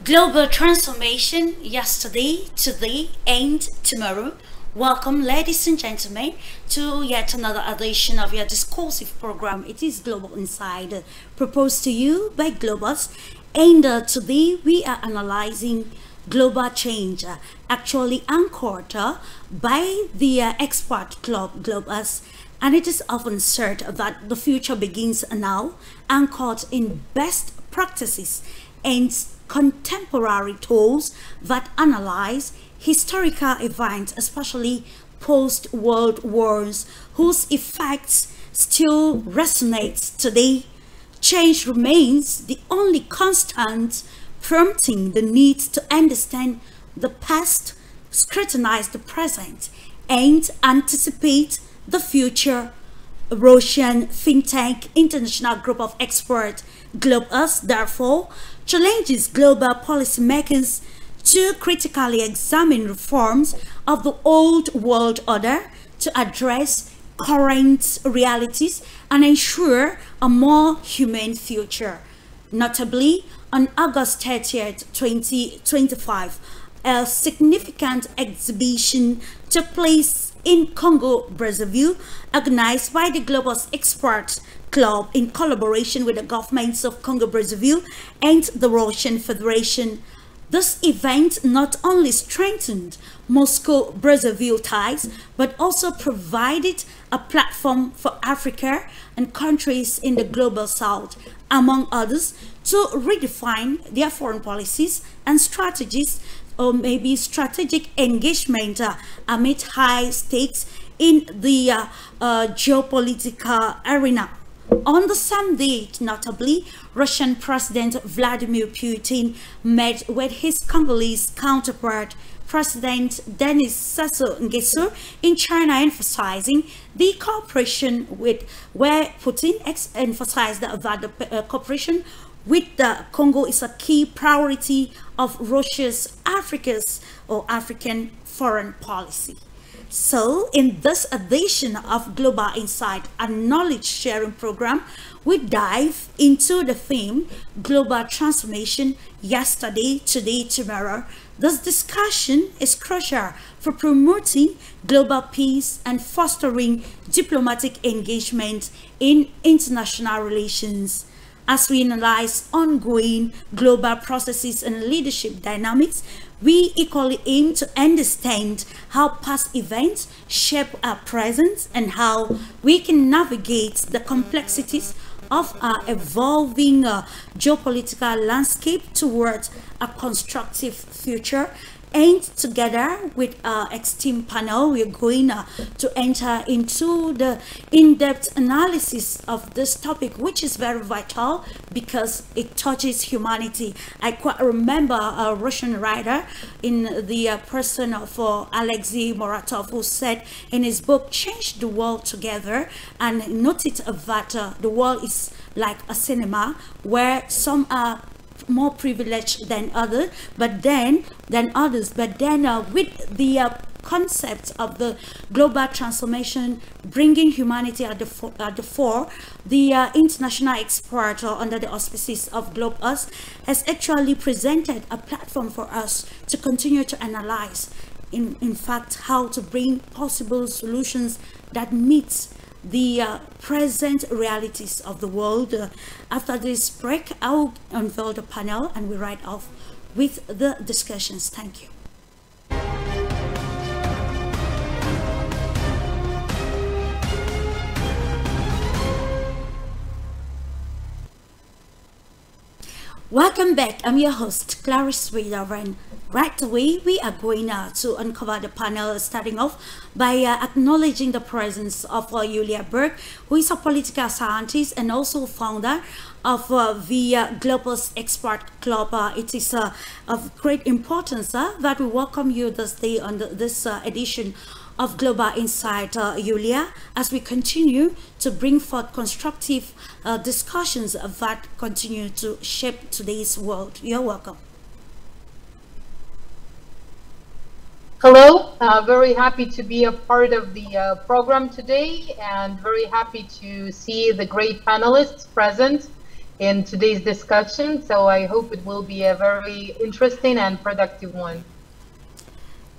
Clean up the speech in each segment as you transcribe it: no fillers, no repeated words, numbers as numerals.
Global transformation yesterday, today, and tomorrow. Welcome, ladies and gentlemen, to yet another edition of your discursive program. It is Global Inside, proposed to you by Globus. And today we are analyzing global change, actually anchored by the expert club Globus. And it is often said that the future begins now, anchored in best practices and contemporary tools that analyze historical events, especially post-world wars, whose effects still resonates today. Change remains the only constant, prompting the need to understand the past, scrutinize the present, and anticipate the future. Russian think tank International Group of Experts Globus therefore challenges global policymakers to critically examine reforms of the old world order to address current realities and ensure a more humane future. Notably, on August 30th, 2025, a significant exhibition took place in Congo, Brazzaville, organized by the Global Experts Club in collaboration with the governments of Congo, Brazzaville and the Russian Federation. This event not only strengthened Moscow-Brazzaville ties, but also provided a platform for Africa and countries in the global south, among others, to redefine their foreign policies and strategies, or maybe strategic engagement amid high stakes in the geopolitical arena. On the same date, notably, Russian President Vladimir Putin met with his Congolese counterpart, President Denis Sassou Nguesso, in China, emphasizing the cooperation with, where Putin emphasized that the cooperation with the Congo is a key priority of Russia's African foreign policy. So, in this edition of Global Insight, a knowledge sharing program, we dive into the theme Global Transformation Yesterday, Today, Tomorrow. This discussion is crucial for promoting global peace and fostering diplomatic engagement in international relations. As we analyze ongoing global processes and leadership dynamics, we equally aim to understand how past events shape our present and how we can navigate the complexities of our evolving geopolitical landscape towards a constructive future. And together with our esteemed panel, we're going to enter into the in-depth analysis of this topic, which is very vital because it touches humanity. I quite remember a Russian writer in the person of Alexei Muratov, who said in his book, Change the World Together, and noted that the world is like a cinema where some are more privileged than others, but then with the concept of the global transformation bringing humanity at the fore, the international expert under the auspices of Globus has actually presented a platform for us to continue to analyze in fact how to bring possible solutions that meet the present realities of the world. After this break, I'll unveil the panel and we right off with the discussions. Thank you. Welcome back. I'm your host, Clarice Wiederven. Right away, we are going to uncover the panel, starting off by acknowledging the presence of Julia Berg, who is a political scientist and also founder of the Global Expert Club. It is of great importance that we welcome you this day on this edition of Global Insight, Julia, as we continue to bring forth constructive discussions that continue to shape today's world. You're welcome. Hello, very happy to be a part of the program today and very happy to see the great panelists present in today's discussion. So I hope it will be a very interesting and productive one.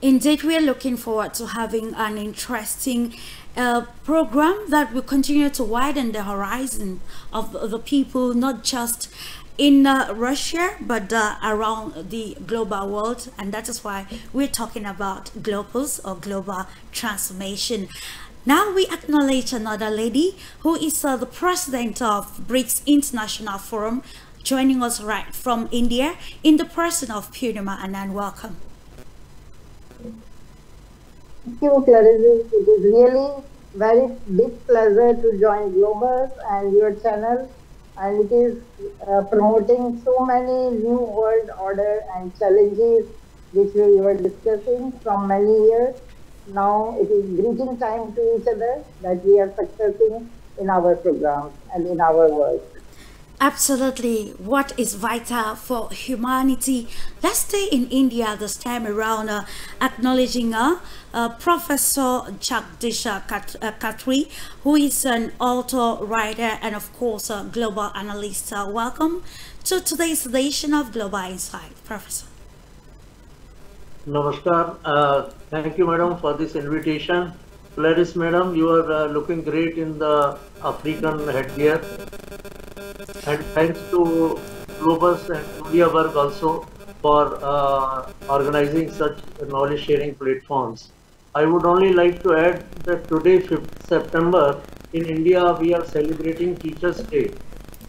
Indeed, we are looking forward to having an interesting program that will continue to widen the horizon of the people, not just in Russia, but around the global world. And that is why we're talking about globals or global transformation. Now we acknowledge another lady who is the president of BRICS International Forum, joining us right from India in the person of Purnima Anand. Welcome. Thank you, Clarice. It is really very big pleasure to join Globus and your channel, and it is promoting so many new world order and challenges which we were discussing from many years. Now it is greeting time to each other that we are successing in our programs and in our work. Absolutely. What is vital for humanity? Let's stay in India this time around, acknowledging Professor Jagdish Khatri, who is an author, writer, and of course a global analyst. Welcome to today's edition of Global Insight, Professor. Namaskar. Thank you, madam, for this invitation. Clarice, madam, you are looking great in the African headgear. And thanks to Globus and Indiawork also for organizing such knowledge sharing platforms. I would only like to add that today, 5th September, in India, we are celebrating Teachers' Day.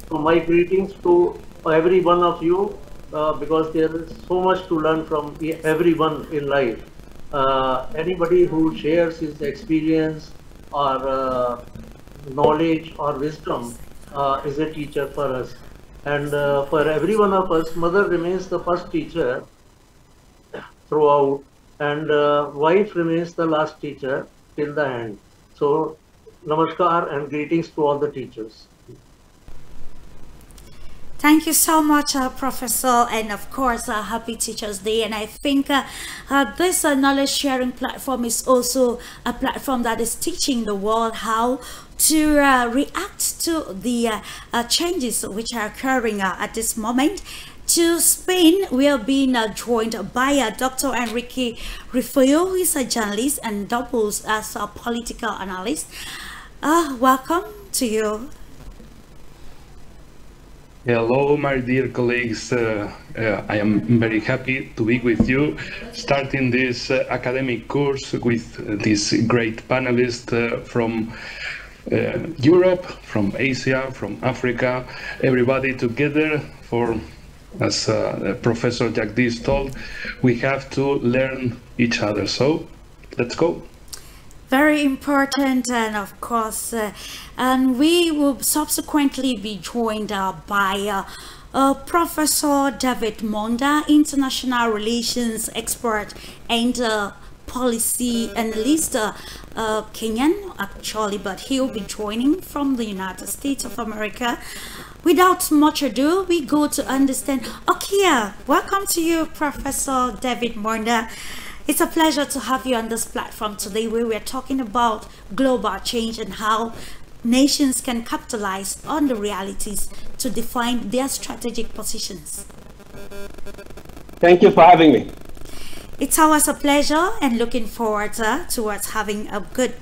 So my greetings to every one of you because there is so much to learn from everyone in life. Anybody who shares his experience or knowledge or wisdom is a teacher for us. And for every one of us, mother remains the first teacher throughout, and wife remains the last teacher till the end. So, namaskar and greetings to all the teachers. Thank you so much, Professor, and of course, happy Teachers' Day. And I think this knowledge sharing platform is also a platform that is teaching the world how to react to the changes which are occurring at this moment. To Spain, we are being joined by Dr. Enrique Rufio, who is a journalist and doubles as a political analyst. Welcome to you. Hello, my dear colleagues. I am very happy to be with you, starting this academic course with these great panelists from Europe, from Asia, from Africa, everybody together for, as Professor Jagdish told, we have to learn each other. So let's go. Very important, and of course, and we will subsequently be joined by Professor David Monda, international relations expert and policy analyst, Kenyan actually, but he'll be joining from the United States of America. Without much ado, we go to understand. Okay, welcome to you, Professor David Monda. It's a pleasure to have you on this platform today, where we're talking about global change and how nations can capitalize on the realities to define their strategic positions. Thank you for having me. It's always a pleasure, and looking forward towards having a good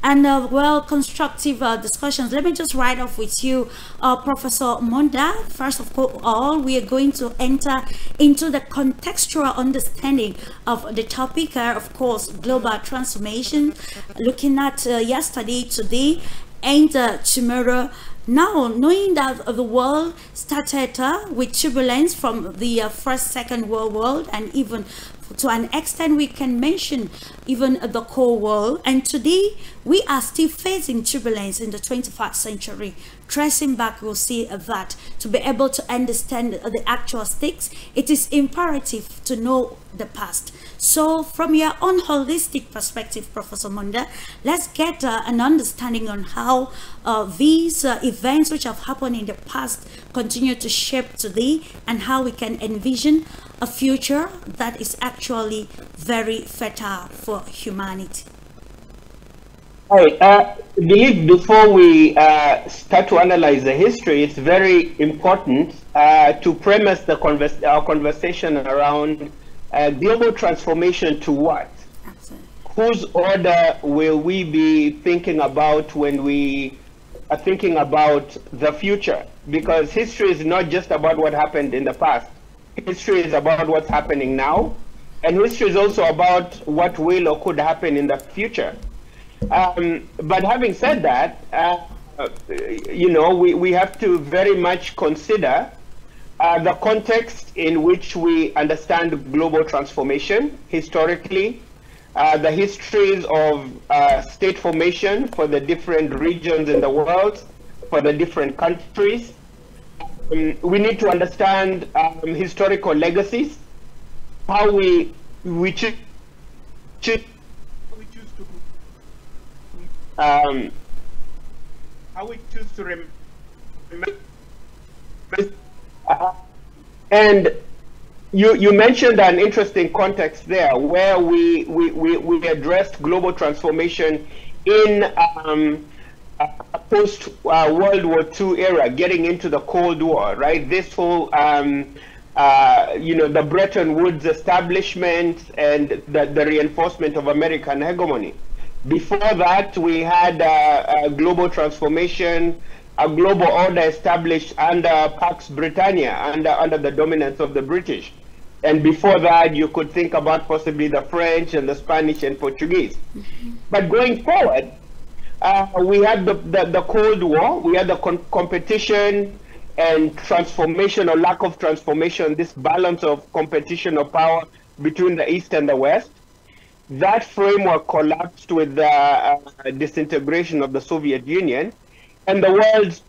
and well constructive discussions. Let me just write off with you, Professor Monda. First of all, we are going to enter into the contextual understanding of the topic, of course, global transformation, looking at yesterday, today, and tomorrow. Now, knowing that the world started with turbulence from the First, Second World War, and even to an extent we can mention even the Cold War, and today we are still facing turbulence in the 21st century. Tracing back, we'll see that to be able to understand the actual stakes, it is imperative to know the past. So from your own holistic perspective, Professor Monda, let's get an understanding on how these events which have happened in the past continue to shape today, and how we can envision a future that is actually very fertile for humanity. All right. I believe before we start to analyze the history, it's very important to premise our conversation around global transformation to what? Absolutely. Whose order will we be thinking about when we are thinking about the future? Because history is not just about what happened in the past. History is about what's happening now. And history is also about what will or could happen in the future. But having said that, we have to very much consider the context in which we understand global transformation historically, the histories of state formation for the different regions in the world, for the different countries. We need to understand historical legacies, how we choose to remember. And you mentioned an interesting context there where we addressed global transformation in post World War II era, getting into the Cold War, right? This whole the Bretton Woods establishment and the reinforcement of American hegemony. Before that, we had a global transformation, a global order established under Pax Britannia, under the dominance of the British. And before that, you could think about possibly the French and the Spanish and Portuguese. But going forward, we had the Cold War, we had the competition and transformation or lack of transformation, this balance of competition of power between the East and the West. That framework collapsed with the disintegration of the Soviet Union, and the world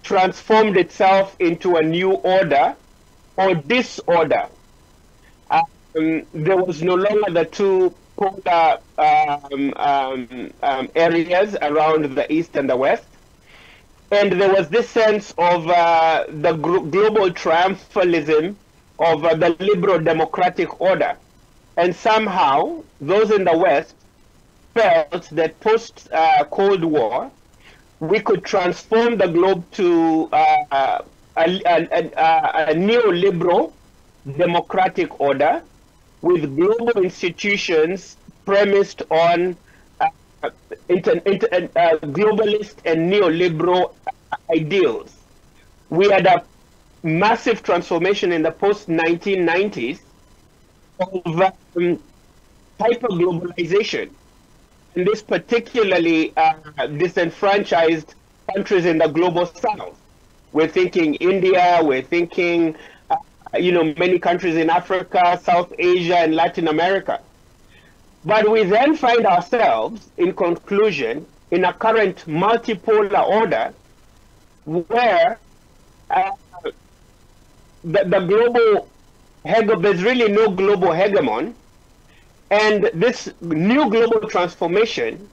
transformed itself into a new order or disorder. There was no longer the two polar areas around the East and the West. And there was this sense of the global triumphalism of the liberal democratic order. And somehow, those in the West felt that post-Cold War, we could transform the globe to a neoliberal democratic order with global institutions premised on globalist and neoliberal ideals. We had a massive transformation in the post-1990s of hyper-globalization. And this particularly disenfranchised countries in the global south. We're thinking India, we're thinking, many countries in Africa, South Asia, and Latin America. But we then find ourselves, in conclusion, in a current multipolar order where there's really no global hegemon, and this new global transformation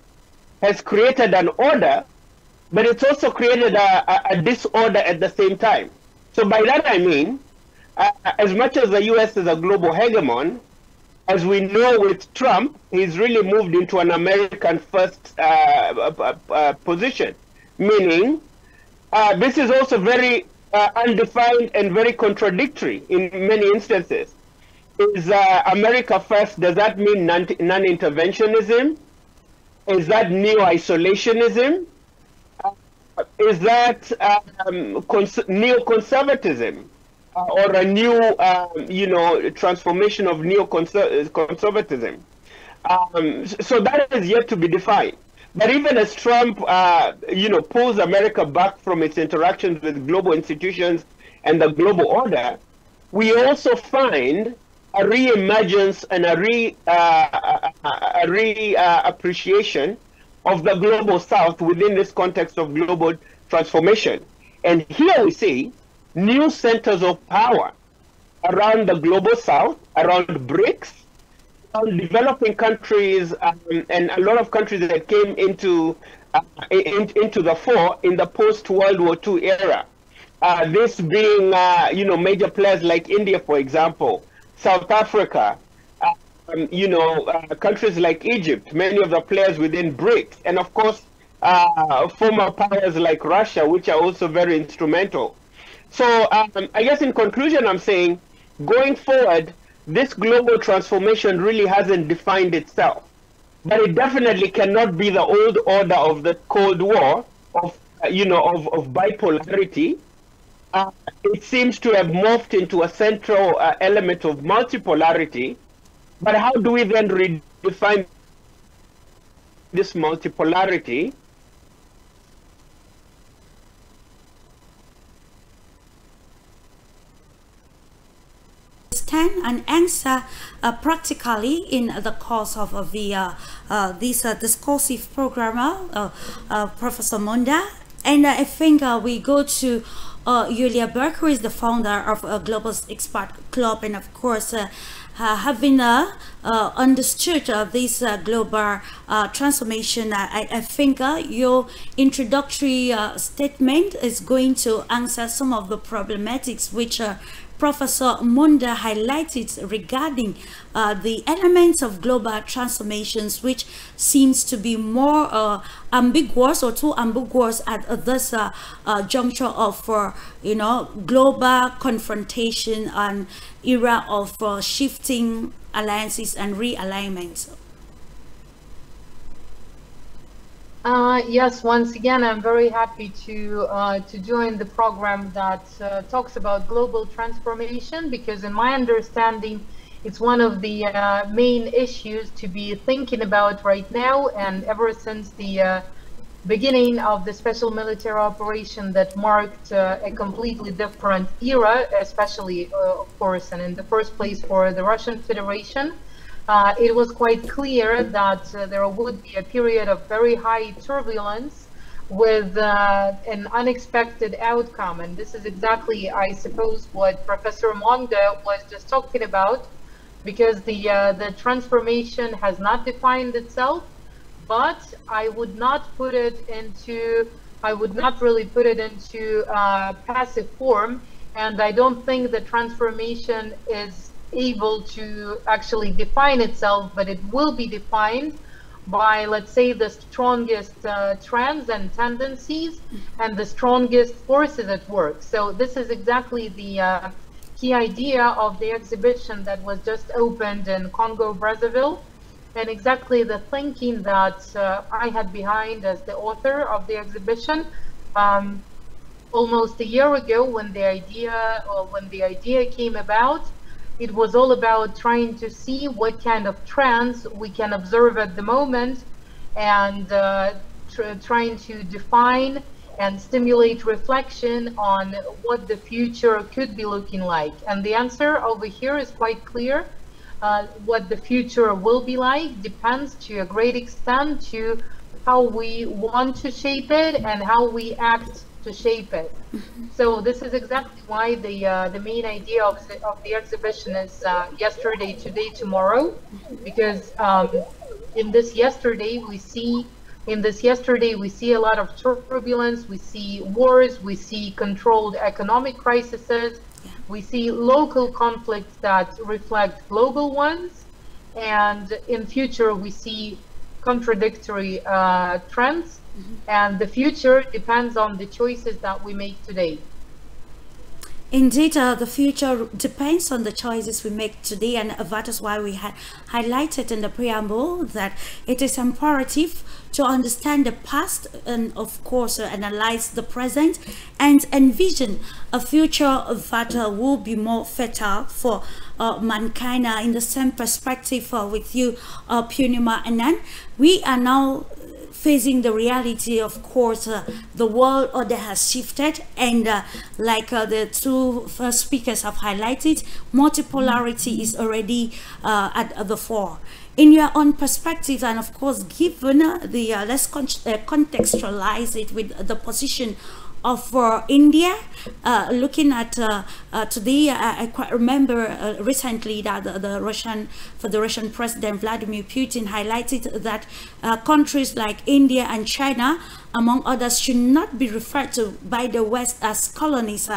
has created an order, but it's also created a disorder at the same time. So by that I mean, as much as the US is a global hegemon, as we know with Trump, he's really moved into an American first position, meaning this is also very undefined and very contradictory in many instances. Is America first, does that mean non-interventionism? Is that neo-isolationism? Is that neoconservatism? Or a new, transformation of neoconservatism. So that is yet to be defined. But even as Trump, pulls America back from its interactions with global institutions and the global order, we also find a re-emergence and a re-appreciation of the global South within this context of global transformation. And here we see new centers of power around the global South, around BRICS, around developing countries, and a lot of countries that came into the fore in the post-World War II era. This being, major players like India, for example, South Africa, countries like Egypt, many of the players within BRICS, and of course, former powers like Russia, which are also very instrumental. So I guess in conclusion, I'm saying, going forward, this global transformation really hasn't defined itself, but it definitely cannot be the old order of the Cold War of bipolarity. It seems to have morphed into a central element of multipolarity. But how do we then redefine this multipolarity? And answer practically in the course of this discursive programmer, Professor Munda. And I think we go to Julia Burke, who is the founder of Global Expert Club, and of course having understood this global transformation, I think your introductory statement is going to answer some of the problematics which Professor Munda highlighted regarding the elements of global transformations, which seems to be more ambiguous or too ambiguous at this juncture of global confrontation and era of shifting alliances and realignments. Yes, once again, I'm very happy to join the program that talks about global transformation, because in my understanding, it's one of the main issues to be thinking about right now, and ever since the beginning of the special military operation that marked a completely different era, especially, of course, and in the first place for the Russian Federation. It was quite clear that there would be a period of very high turbulence with an unexpected outcome. And this is exactly, I suppose, what Professor Munda was just talking about, because the transformation has not defined itself, but I would not really put it into passive form. And I don't think the transformation is able to actually define itself, but it will be defined by, let's say, the strongest trends and tendencies and the strongest forces at work. So this is exactly the key idea of the exhibition that was just opened in Congo Brazzaville, and exactly the thinking that I had behind as the author of the exhibition. Almost a year ago, when the idea came about, it was all about trying to see what kind of trends we can observe at the moment, and trying to define and stimulate reflection on what the future could be looking like. And the answer over here is quite clear. What the future will be like depends to a great extent to how we want to shape it and how we act to shape it. So this is exactly why the main idea of the exhibition is yesterday, today, tomorrow, because in this yesterday we see a lot of turbulence, we see wars, we see controlled economic crises, we see local conflicts that reflect global ones, and in future we see contradictory trends. And the future depends on the choices that we make today. Indeed, the future depends on the choices we make today, and that is why we had highlighted in the preamble that it is imperative to understand the past and, of course, analyze the present and envision a future that will be more fertile for mankind. In the same perspective with you, Punima Anand, we are now facing the reality. Of course, the world order has shifted, and like the two first speakers have highlighted, multipolarity is already at the fore. In your own perspective, and of course, given the let's contextualize it with the position of India, looking at today, I quite remember recently that the Russian Federation President Vladimir Putin highlighted that countries like India and China, among others, should not be referred to by the West as colonies.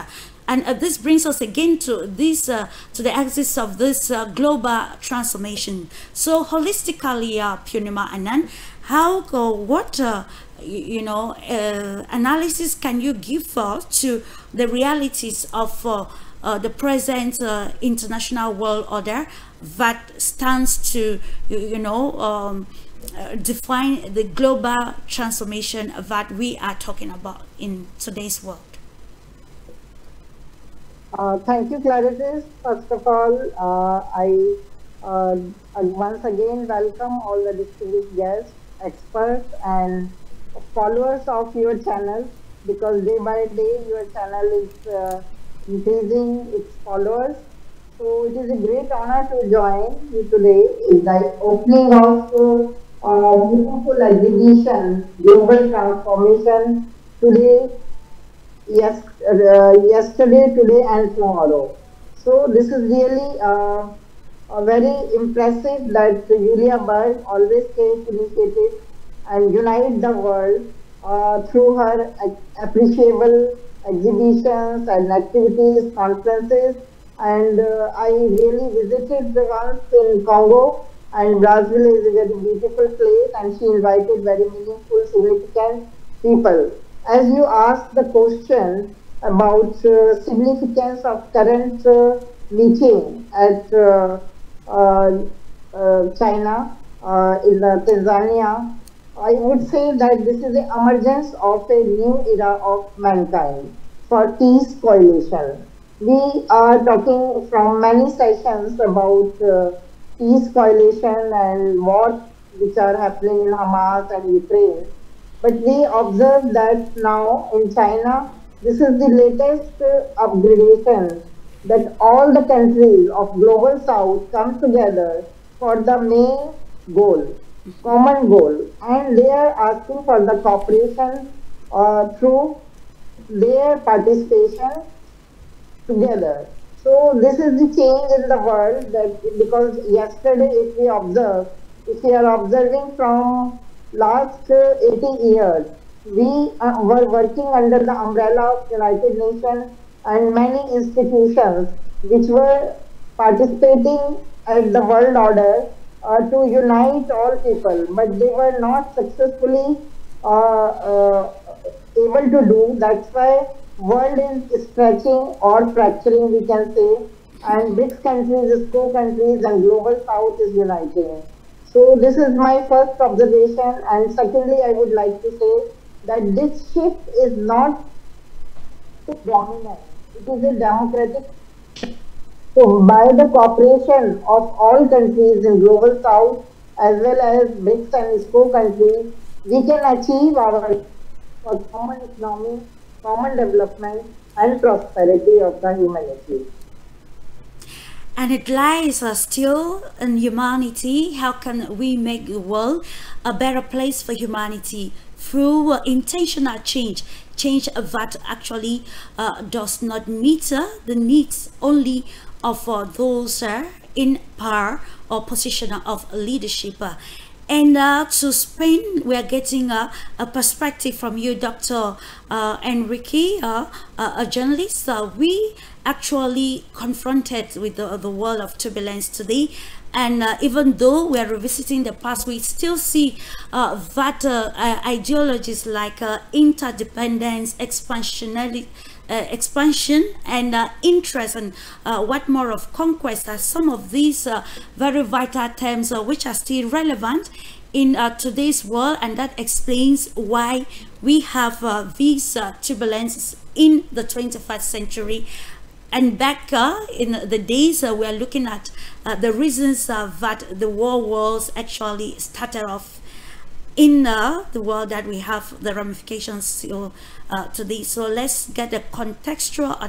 And this brings us again to this, to the axis of this global transformation. So holistically, Purnima Anand, how what analysis can you give to the realities of the present international world order that stands to define the global transformation that we are talking about in today's world? Thank you, Clarice. First of all, I once again welcome all the distinguished guests, experts, and followers of your channel, because day by day your channel is increasing its followers. So it is a great honor to join you today in the opening of beautiful exhibition, Global Transformation, today, yesterday, today, and tomorrow. So this is really very impressive that Julia Bird always takes initiative and unite the world through her appreciable exhibitions and activities, conferences. And I really visited the ones in Congo, and Brazil is a very beautiful place, and she invited very meaningful, significant people. As you asked the question about significance of current meeting at China, in Tanzania, I would say that this is the emergence of a new era of mankind for peace coalition. We are talking from many sessions about peace coalition and wars which are happening in Hamas and Ukraine. But we observe that now in China, this is the latest upgradation, that all the countries of Global South come together for the main goal, common goal, and they are asking for the cooperation through their participation together. So this is the change in the world, that because yesterday if we are observing from last 80 years, we were working under the umbrella of United Nations and many institutions which were participating at the world order to unite all people, but they were not successfully able to do. That's why world is stretching or fracturing, we can say, and BRICS countries, co-countries, and Global South is uniting. So this is my first observation, and secondly, I would like to say that this shift is not dominant, it is a democratic shift. So by the cooperation of all countries in Global South as well as BRICS and ISCO countries, we can achieve our common economy, common development, and prosperity of the humanity. And it lies still in humanity. How can we make the world a better place for humanity through intentional change that actually does not meet the needs only of those in power or position of leadership. And to Spain, we are getting a perspective from you, Dr. Enrique, a journalist. We actually confronted with the world of turbulence today. And even though we are revisiting the past, we still see that ideologies like interdependence, expansion and interest, and what more of conquest are some of these very vital terms which are still relevant in today's world, and that explains why we have these turbulences in the 21st century. And back in the days, we are looking at the reasons that the world wars actually started off in the world that we have the ramifications still today. So let's get a contextual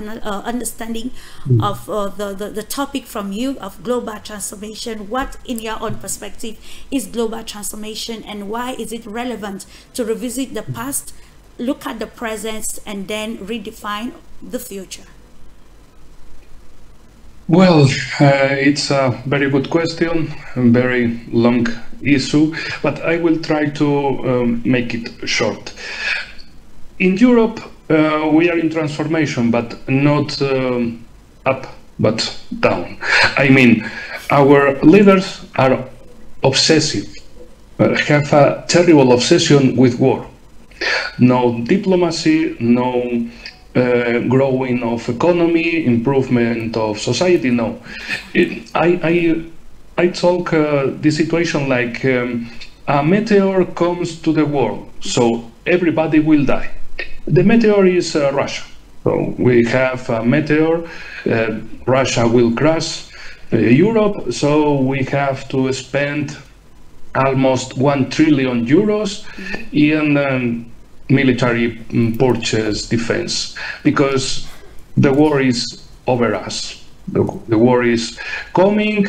understanding of the topic from you of global transformation. What, in your own perspective, is global transformation, and why is it relevant to revisit the past, look at the present, and then redefine the future? Well, it's a very good question, a very long issue, but I will try to make it short. In Europe, we are in transformation, but not up, but down. I mean, our leaders are obsessive, have a terrible obsession with war. No diplomacy, no growing of economy, improvement of society, no. I talk the situation like a meteor comes to the world, so everybody will die. The meteor is Russia. So we have a meteor, Russia will crush Europe, so we have to spend almost 1 trillion euros in military purchase defense, because the war is over us. The war is coming,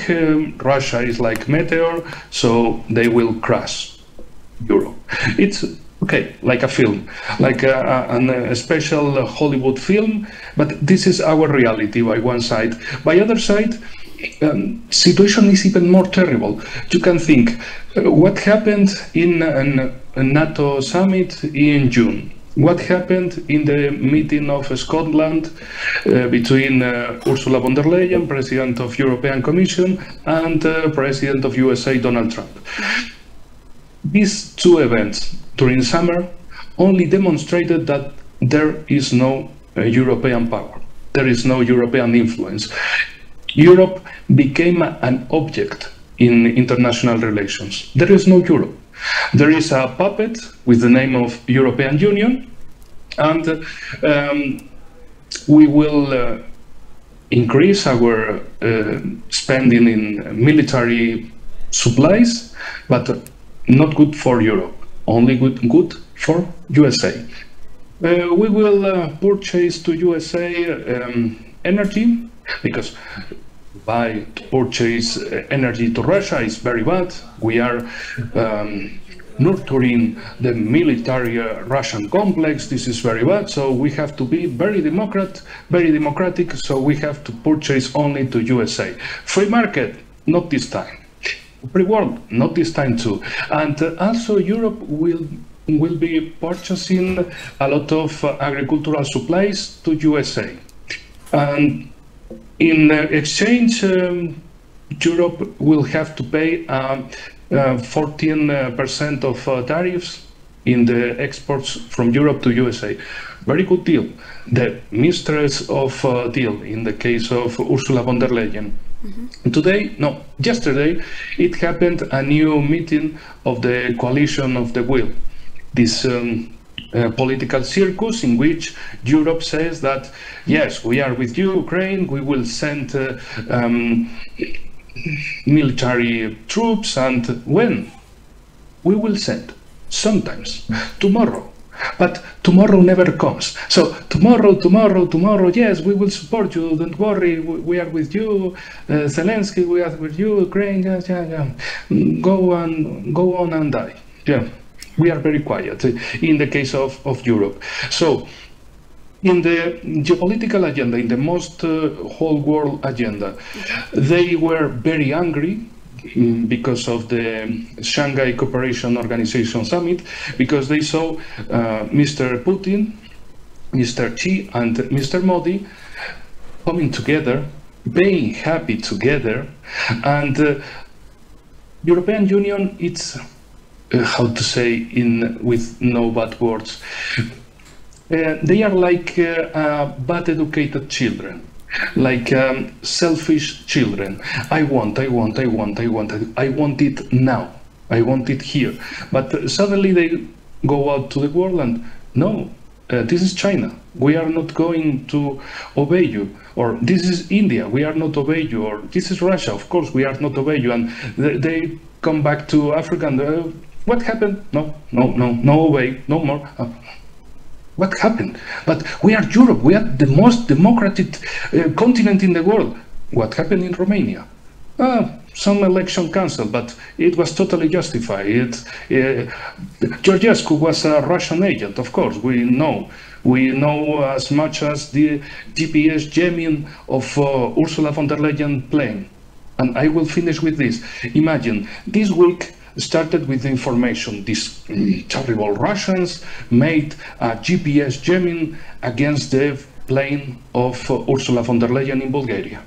Russia is like meteor, so they will crush Europe. It's okay, like a film, like a special Hollywood film, but this is our reality by one side. By other side, situation is even more terrible. You can think, what happened in a NATO summit in June? What happened in the meeting of Scotland between Ursula von der Leyen, President of European Commission, and President of USA, Donald Trump? These two events during summer only demonstrated that there is no European power. There is no European influence. Europe became an object in international relations. There is no Europe. There is a puppet with the name of European Union, and we will increase our spending in military supplies, but not good for Europe, only good for USA. We will purchase to USA energy, because purchase energy to Russia is very bad. We are nurturing the military Russian complex. This is very bad, so we have to be very democratic, so we have to purchase only to USA. Free market, not this time. Free world, not this time too. And also Europe will be purchasing a lot of agricultural supplies to USA. And in exchange, Europe will have to pay 14% of tariffs in the exports from Europe to USA. Very good deal. The mistress of deal in the case of Ursula von der Leyen. Yesterday, it happened a new meeting of the Coalition of the Will. This political circus in which Europe says that, yes, we are with you, Ukraine, we will send military troops, and when? We will send, sometimes, tomorrow. But tomorrow never comes. So tomorrow, yes, we will support you, don't worry, we are with you, Zelensky, we are with you, Ukraine, yeah. Go on and die. Yeah. We are very quiet in the case of Europe. So, in the geopolitical agenda, in the most whole world agenda, they were very angry because of the Shanghai Cooperation Organization Summit, because they saw Mr. Putin, Mr. Xi, and Mr. Modi coming together, being happy together, and European Union, it's how to say with no bad words, they are like bad educated children, like selfish children. I want it now, I want it here. But suddenly they go out to the world and no, this is China, we are not going to obey you, or this is India, we are not obey you, or this is Russia, of course we are not obey you, and they come back to Africa and what happened? No way, no more. What happened? But we are Europe, we are the most democratic continent in the world. What happened in Romania? Some election cancelled, but it was totally justified. Georgescu was a Russian agent, of course, we know. We know as much as the GPS jamming of Ursula von der Leyen plane. And I will finish with this. Imagine, this week started with the information. These terrible Russians made a GPS jamming against the plane of Ursula von der Leyen in Bulgaria.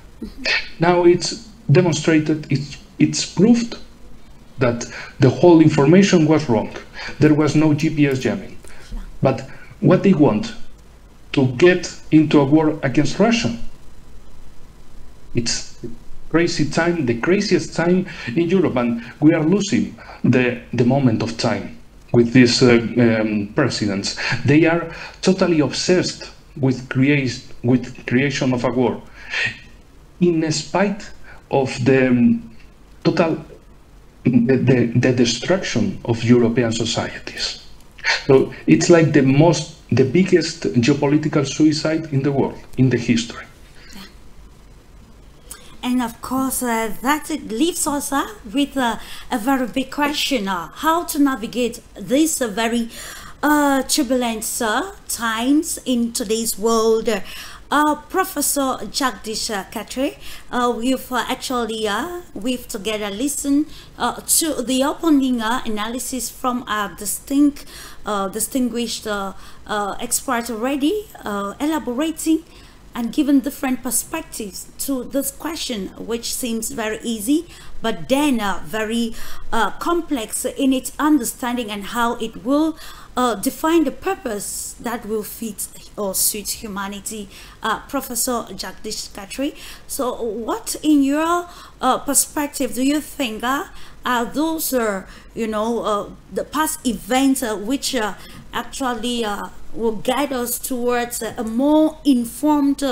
Now it's demonstrated, it's proved that the whole information was wrong. There was no GPS jamming. But what they want? To get into a war against Russia. It's crazy time, the craziest time in Europe, and we are losing the moment of time with these presidents. They are totally obsessed with creation of a war, in spite of the total the destruction of European societies. So it's like the biggest geopolitical suicide in the world, in the history. And of course, that leaves us with a very big question: how to navigate these very turbulent times in today's world. Professor Jagdish Khatri, we've together listened to the opening analysis from our distinguished expert already, elaborating and given different perspectives to this question, which seems very easy, but then very complex in its understanding and how it will define the purpose that will fit or suit humanity. Professor Jagdish Khatri, so what in your perspective do you think are those the past events which actually will guide us towards a more informed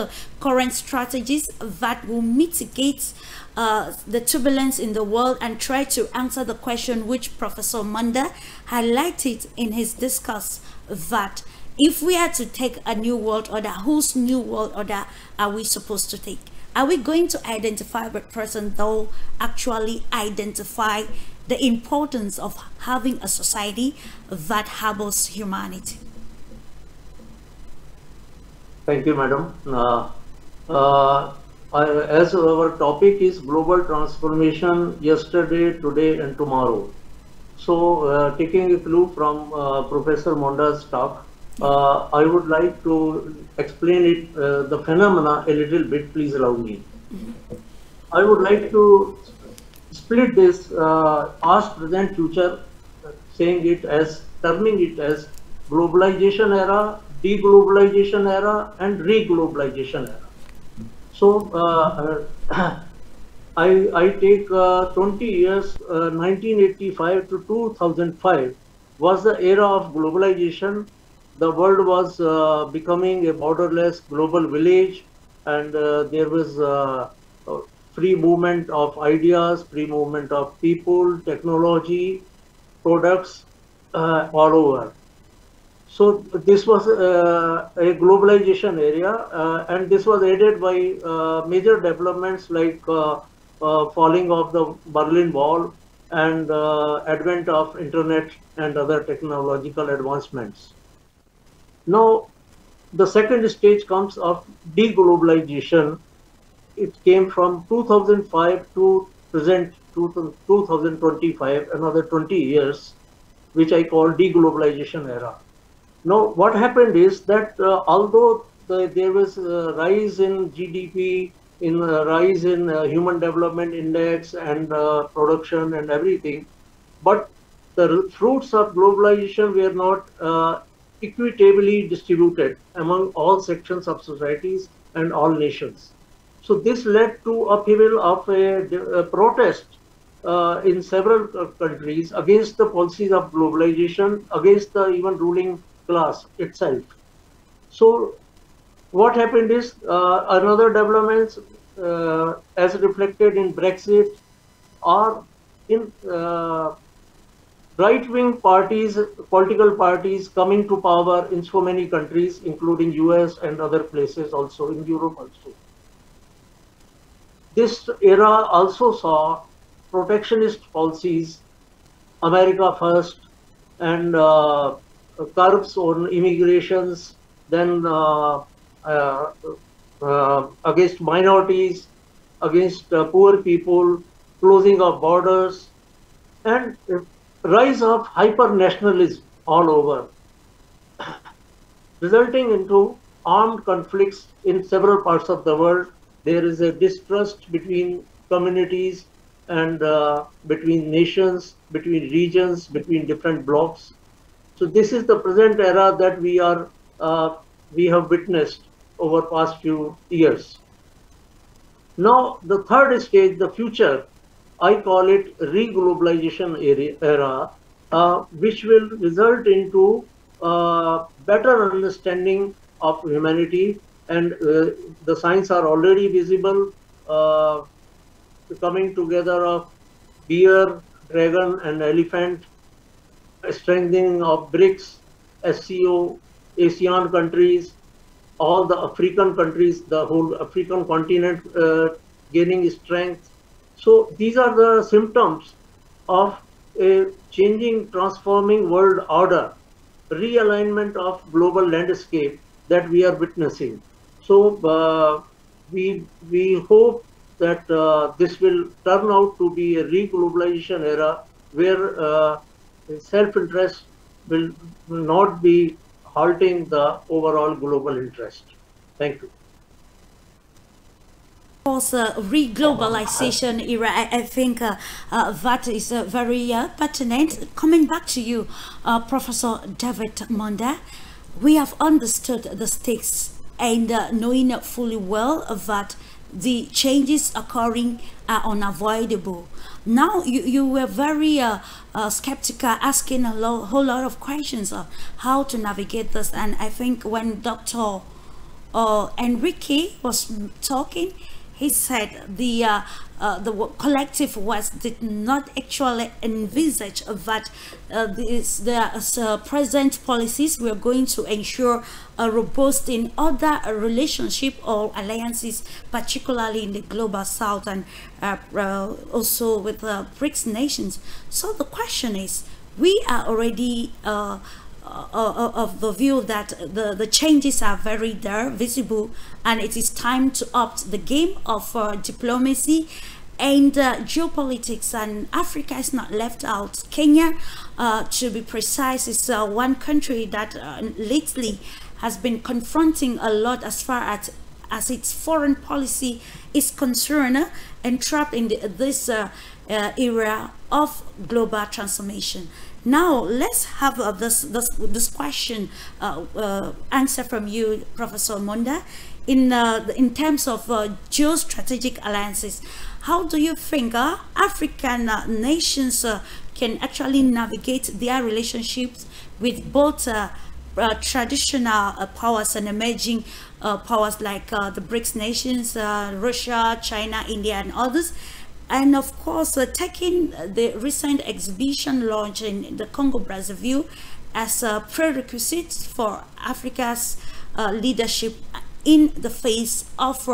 current strategies that will mitigate the turbulence in the world and try to answer the question which Professor Manda highlighted in his discourse, that if we are to take a new world order, whose new world order are we supposed to take? Are we going to identify with person, though actually identify the importance of having a society that harbors humanity? Thank you, madam. As our topic is global transformation, yesterday, today and tomorrow. So taking a clue from Professor Monda's talk, I would like to explain it, the phenomena a little bit, please allow me. I would like to split this past, present, future, terming it as globalization era, deglobalization era and re-globalization era. So I take 20 years, 1985 to 2005 was the era of globalization. The world was becoming a borderless global village, and there was free movement of ideas, free movement of people, technology, products all over. So this was a globalization area, and this was aided by major developments like falling of the Berlin Wall and advent of internet and other technological advancements. Now, the second stage comes of deglobalization. It came from 2005 to present 2025, another 20 years, which I call deglobalization era. Now, what happened is that although there was a rise in GDP, rise in Human Development Index and production and everything, but the fruits of globalization were not equitably distributed among all sections of societies and all nations. So this led to upheaval of a protest in several countries against the policies of globalization, against the even ruling class itself. So what happened is another developments as reflected in Brexit or in right-wing parties, political parties coming to power in so many countries, including US and other places also, in Europe also. This era also saw protectionist policies, America first, and curbs on immigrations, then against minorities, against poor people, closing of borders, and rise of hyper-nationalism all over, resulting into armed conflicts in several parts of the world. There is a distrust between communities and between nations, between regions, between different blocks. So this is the present era that we have witnessed over past few years. Now the third stage, the future, I call it re-globalization era, which will result into better understanding of humanity, and the signs are already visible, coming together of bear, dragon and elephant, strengthening of BRICS, SCO, ASEAN countries, all the African countries, the whole African continent gaining strength. So these are the symptoms of a changing, transforming world order, realignment of global landscape that we are witnessing. So we hope that this will turn out to be a re-globalization era where self-interest will not be halting the overall global interest. Thank you. Course, re-globalization era, I think that is very pertinent. Coming back to you, Professor David Monda, we have understood the stakes and knowing fully well that the changes occurring are unavoidable. Now you were very skeptical, asking a whole lot of questions of how to navigate this, and I think when Dr. Enrique was talking, he said the collective West did not actually envisage that the present policies were going to ensure a robust in other relationship or alliances, particularly in the global south and also with BRICS nations. So the question is, we are already of the view that the changes are very there, visible, and it is time to up the game of diplomacy and geopolitics, and Africa is not left out. Kenya, to be precise, is one country that lately has been confronting a lot as far as its foreign policy is concerned, and trapped in this era of global transformation. Now let's have this question answer from you, Professor Monda, in terms of geostrategic alliances. How do you think African nations can actually navigate their relationships with both traditional powers and emerging powers like the BRICS nations, Russia, China, India, and others? And of course, taking the recent exhibition launch in the Congo Brazzaville as a prerequisite for Africa's leadership in the face of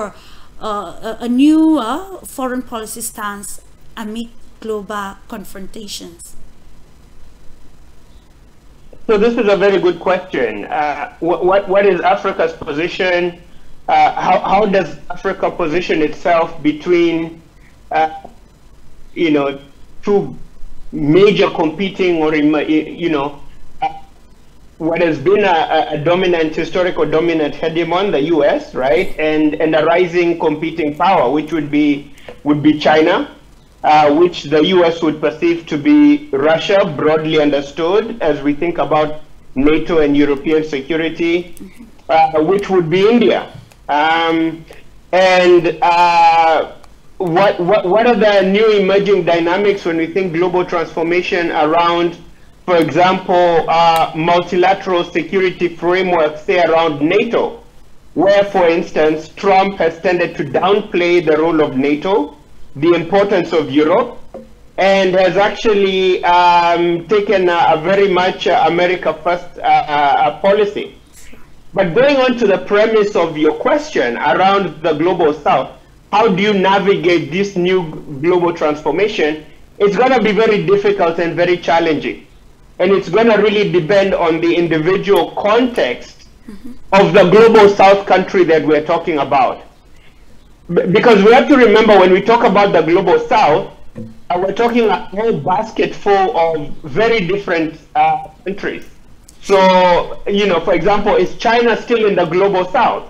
a new foreign policy stance amid global confrontations. So this is a very good question. What is Africa's position? How does Africa position itself between two major competing, or what has been a dominant, historical dominant hegemon, the US, right, and a rising competing power, which would be China, which the US would perceive to be Russia, broadly understood as we think about NATO and European security, which would be India, What are the new emerging dynamics when we think global transformation around, for example, multilateral security framework, say around NATO, where, for instance, Trump has tended to downplay the role of NATO, the importance of Europe, and has actually taken a very much America first policy. But going on to the premise of your question around the global south, how do you navigate this new global transformation? It's going to be very difficult and very challenging. And it's going to really depend on the individual context of the global south country that we're talking about. Because we have to remember, when we talk about the global south, we're talking a whole basket full of very different countries. So, you know, for example, is China still in the global south?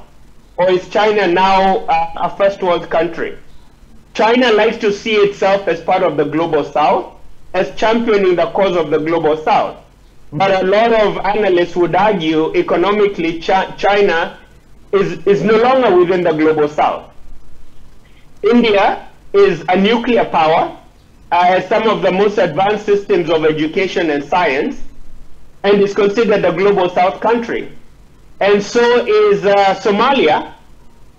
Or is China now a first world country? China likes to see itself as part of the global south, as championing the cause of the global south. But a lot of analysts would argue economically China is no longer within the global south. India is a nuclear power, has some of the most advanced systems of education and science, and is considered a global south country. And so is Somalia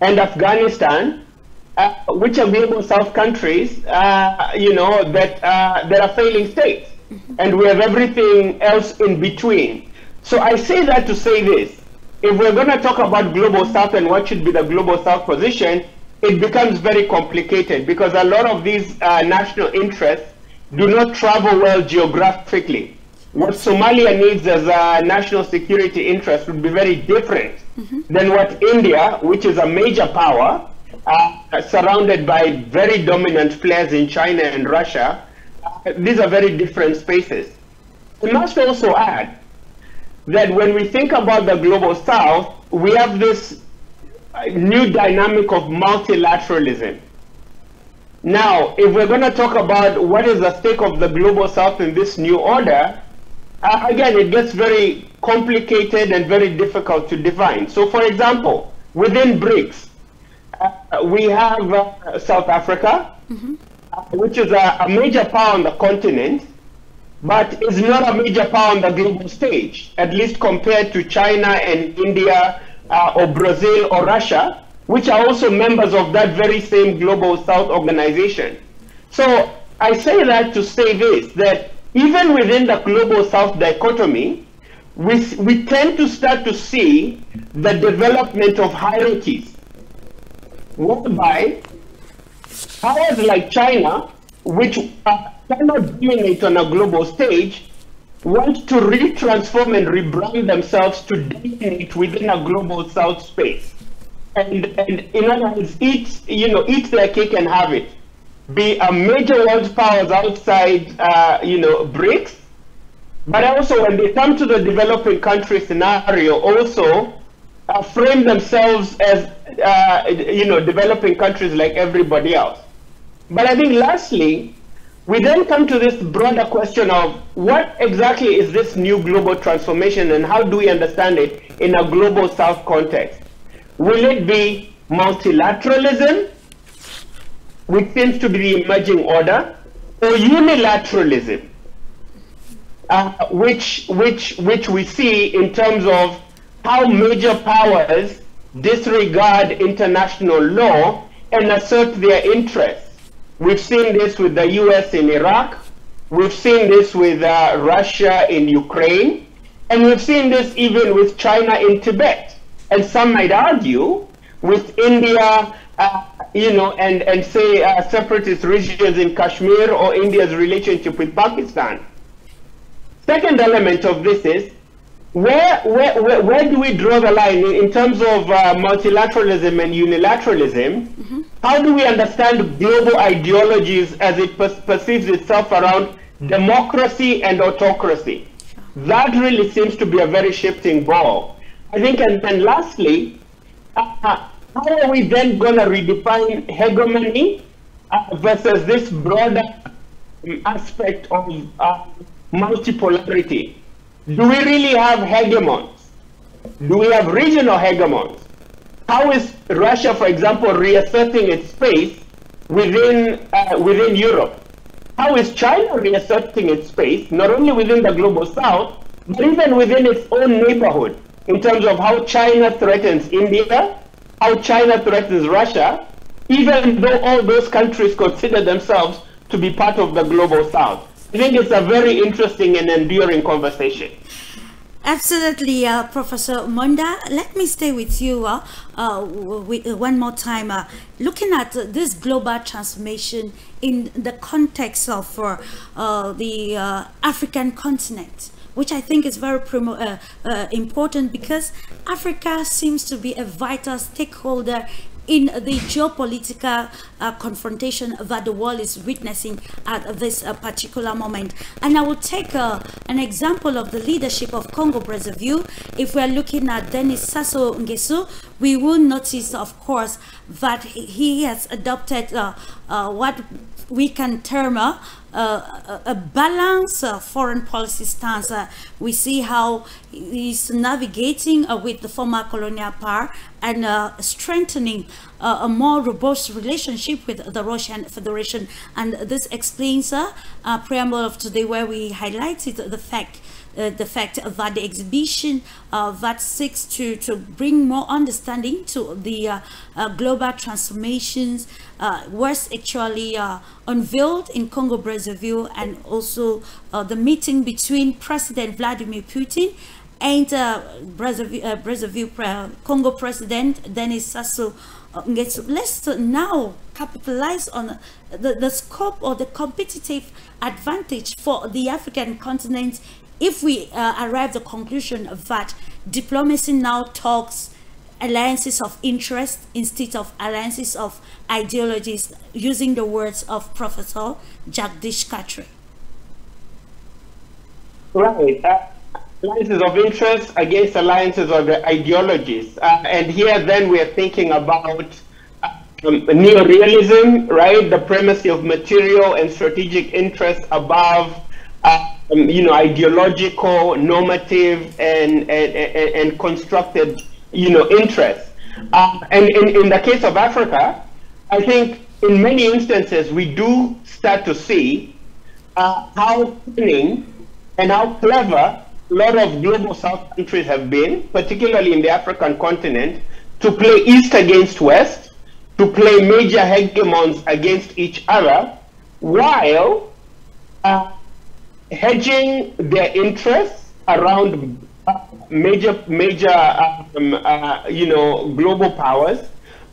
and Afghanistan, which are global south countries, you know, that are failing states. And we have everything else in between. So I say that to say this. If we're going to talk about global south and what should be the global south position, it becomes very complicated because a lot of these national interests do not travel well geographically. What Somalia needs as a national security interest would be very different than what India, which is a major power, surrounded by very dominant players in China and Russia, these are very different spaces. We must also add that when we think about the global south, we have this new dynamic of multilateralism. Now, if we're going to talk about what is the stake of the global south in this new order, again, it gets very complicated and very difficult to define. So, for example, within BRICS, we have South Africa, which is a major power on the continent, but is not a major power on the global stage, at least compared to China and India or Brazil or Russia, which are also members of that very same global south organization. So I say that to say this, that even within the global south dichotomy, we tend to start to see the development of hierarchies, whereby powers like China, which cannot dominate on a global stage, want to retransform and rebrand themselves to dominate within a global south space. And in other words, eat their cake and have it. Be a major world powers outside, BRICS, but also when they come to the developing country scenario, also frame themselves as, developing countries like everybody else. But I think lastly, we then come to this broader question of what exactly is this new global transformation and how do we understand it in a global south context? Will it be multilateralism, which seems to be the emerging order, or unilateralism, which we see in terms of how major powers disregard international law and assert their interests? We've seen this with the US in Iraq, we've seen this with Russia in Ukraine, and we've seen this even with China in Tibet. And some might argue with India, and say separatist regions in Kashmir or India's relationship with Pakistan. Second element of this is, where do we draw the line in terms of multilateralism and unilateralism? How do we understand global ideologies as it perceives itself around democracy and autocracy? That really seems to be a very shifting ball. I think, and then lastly, how are we then going to redefine hegemony versus this broader aspect of multipolarity? Do we really have hegemons? Do we have regional hegemons? How is Russia, for example, reasserting its space within Europe? How is China reasserting its space, not only within the global south, but even within its own neighborhood, in terms of how China threatens India, how China threatens Russia, even though all those countries consider themselves to be part of the global south? I think it's a very interesting and enduring conversation. Absolutely, Professor Munda. Let me stay with you one more time. Looking at this global transformation in the context of the African continent, which I think is very important because Africa seems to be a vital stakeholder in the geopolitical confrontation that the world is witnessing at this particular moment. And I will take an example of the leadership of Congo Brazzaville. If we are looking at Denis Sassou Nguesso, we will notice, of course, that he has adopted what we can term a balanced foreign policy stance. We see how he's navigating with the former colonial power and strengthening a more robust relationship with the Russian Federation. And this explains a preamble of today, where we highlighted the fact that the exhibition that seeks to bring more understanding to the global transformations was actually unveiled in Congo Brazzaville, and also the meeting between President Vladimir Putin and Brazzaville Congo President Denis Sassou Nguesso. Let's now capitalize on the scope or the competitive advantage for the African continent if we arrive at the conclusion that diplomacy now talks alliances of interest instead of alliances of ideologies, using the words of Professor Jagdish Khatri. Right. Alliances of interest against alliances of ideologies. And here then we are thinking about neorealism, right? The primacy of material and strategic interests above ideological, normative, and constructed, interests. And in the case of Africa, I think in many instances we do start to see how cunning and how clever a lot of global South countries have been, particularly in the African continent, to play East against West, to play major hegemons against each other, while hedging their interests around major global powers,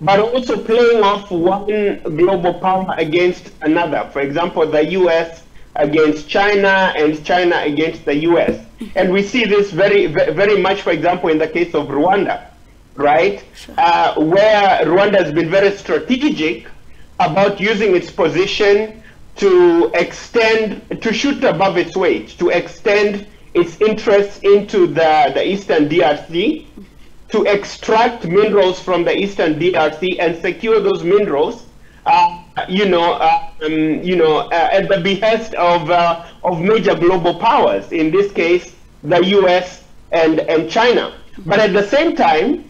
but also playing off one global power against another. For example, the US against China and China against the US. And we see this very, very much, for example, in the case of Rwanda, right? Where Rwanda has been very strategic about using its position to shoot above its weight, to extend its interests into the Eastern DRC, to extract minerals from the Eastern DRC and secure those minerals, at the behest of major global powers, in this case, the US and China. But at the same time,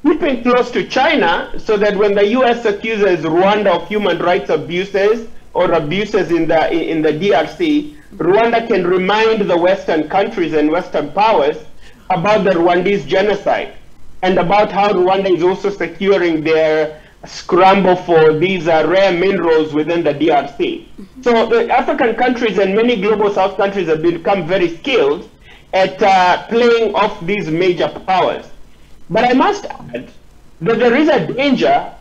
keeping close to China, so that when the US accuses Rwanda of human rights abuses or abuses in the DRC, Rwanda can remind the Western countries and Western powers about the Rwandese genocide and about how Rwanda is also securing their scramble for these rare minerals within the DRC. So the African countries and many global South countries have become very skilled at playing off these major powers. But I must add that there is a danger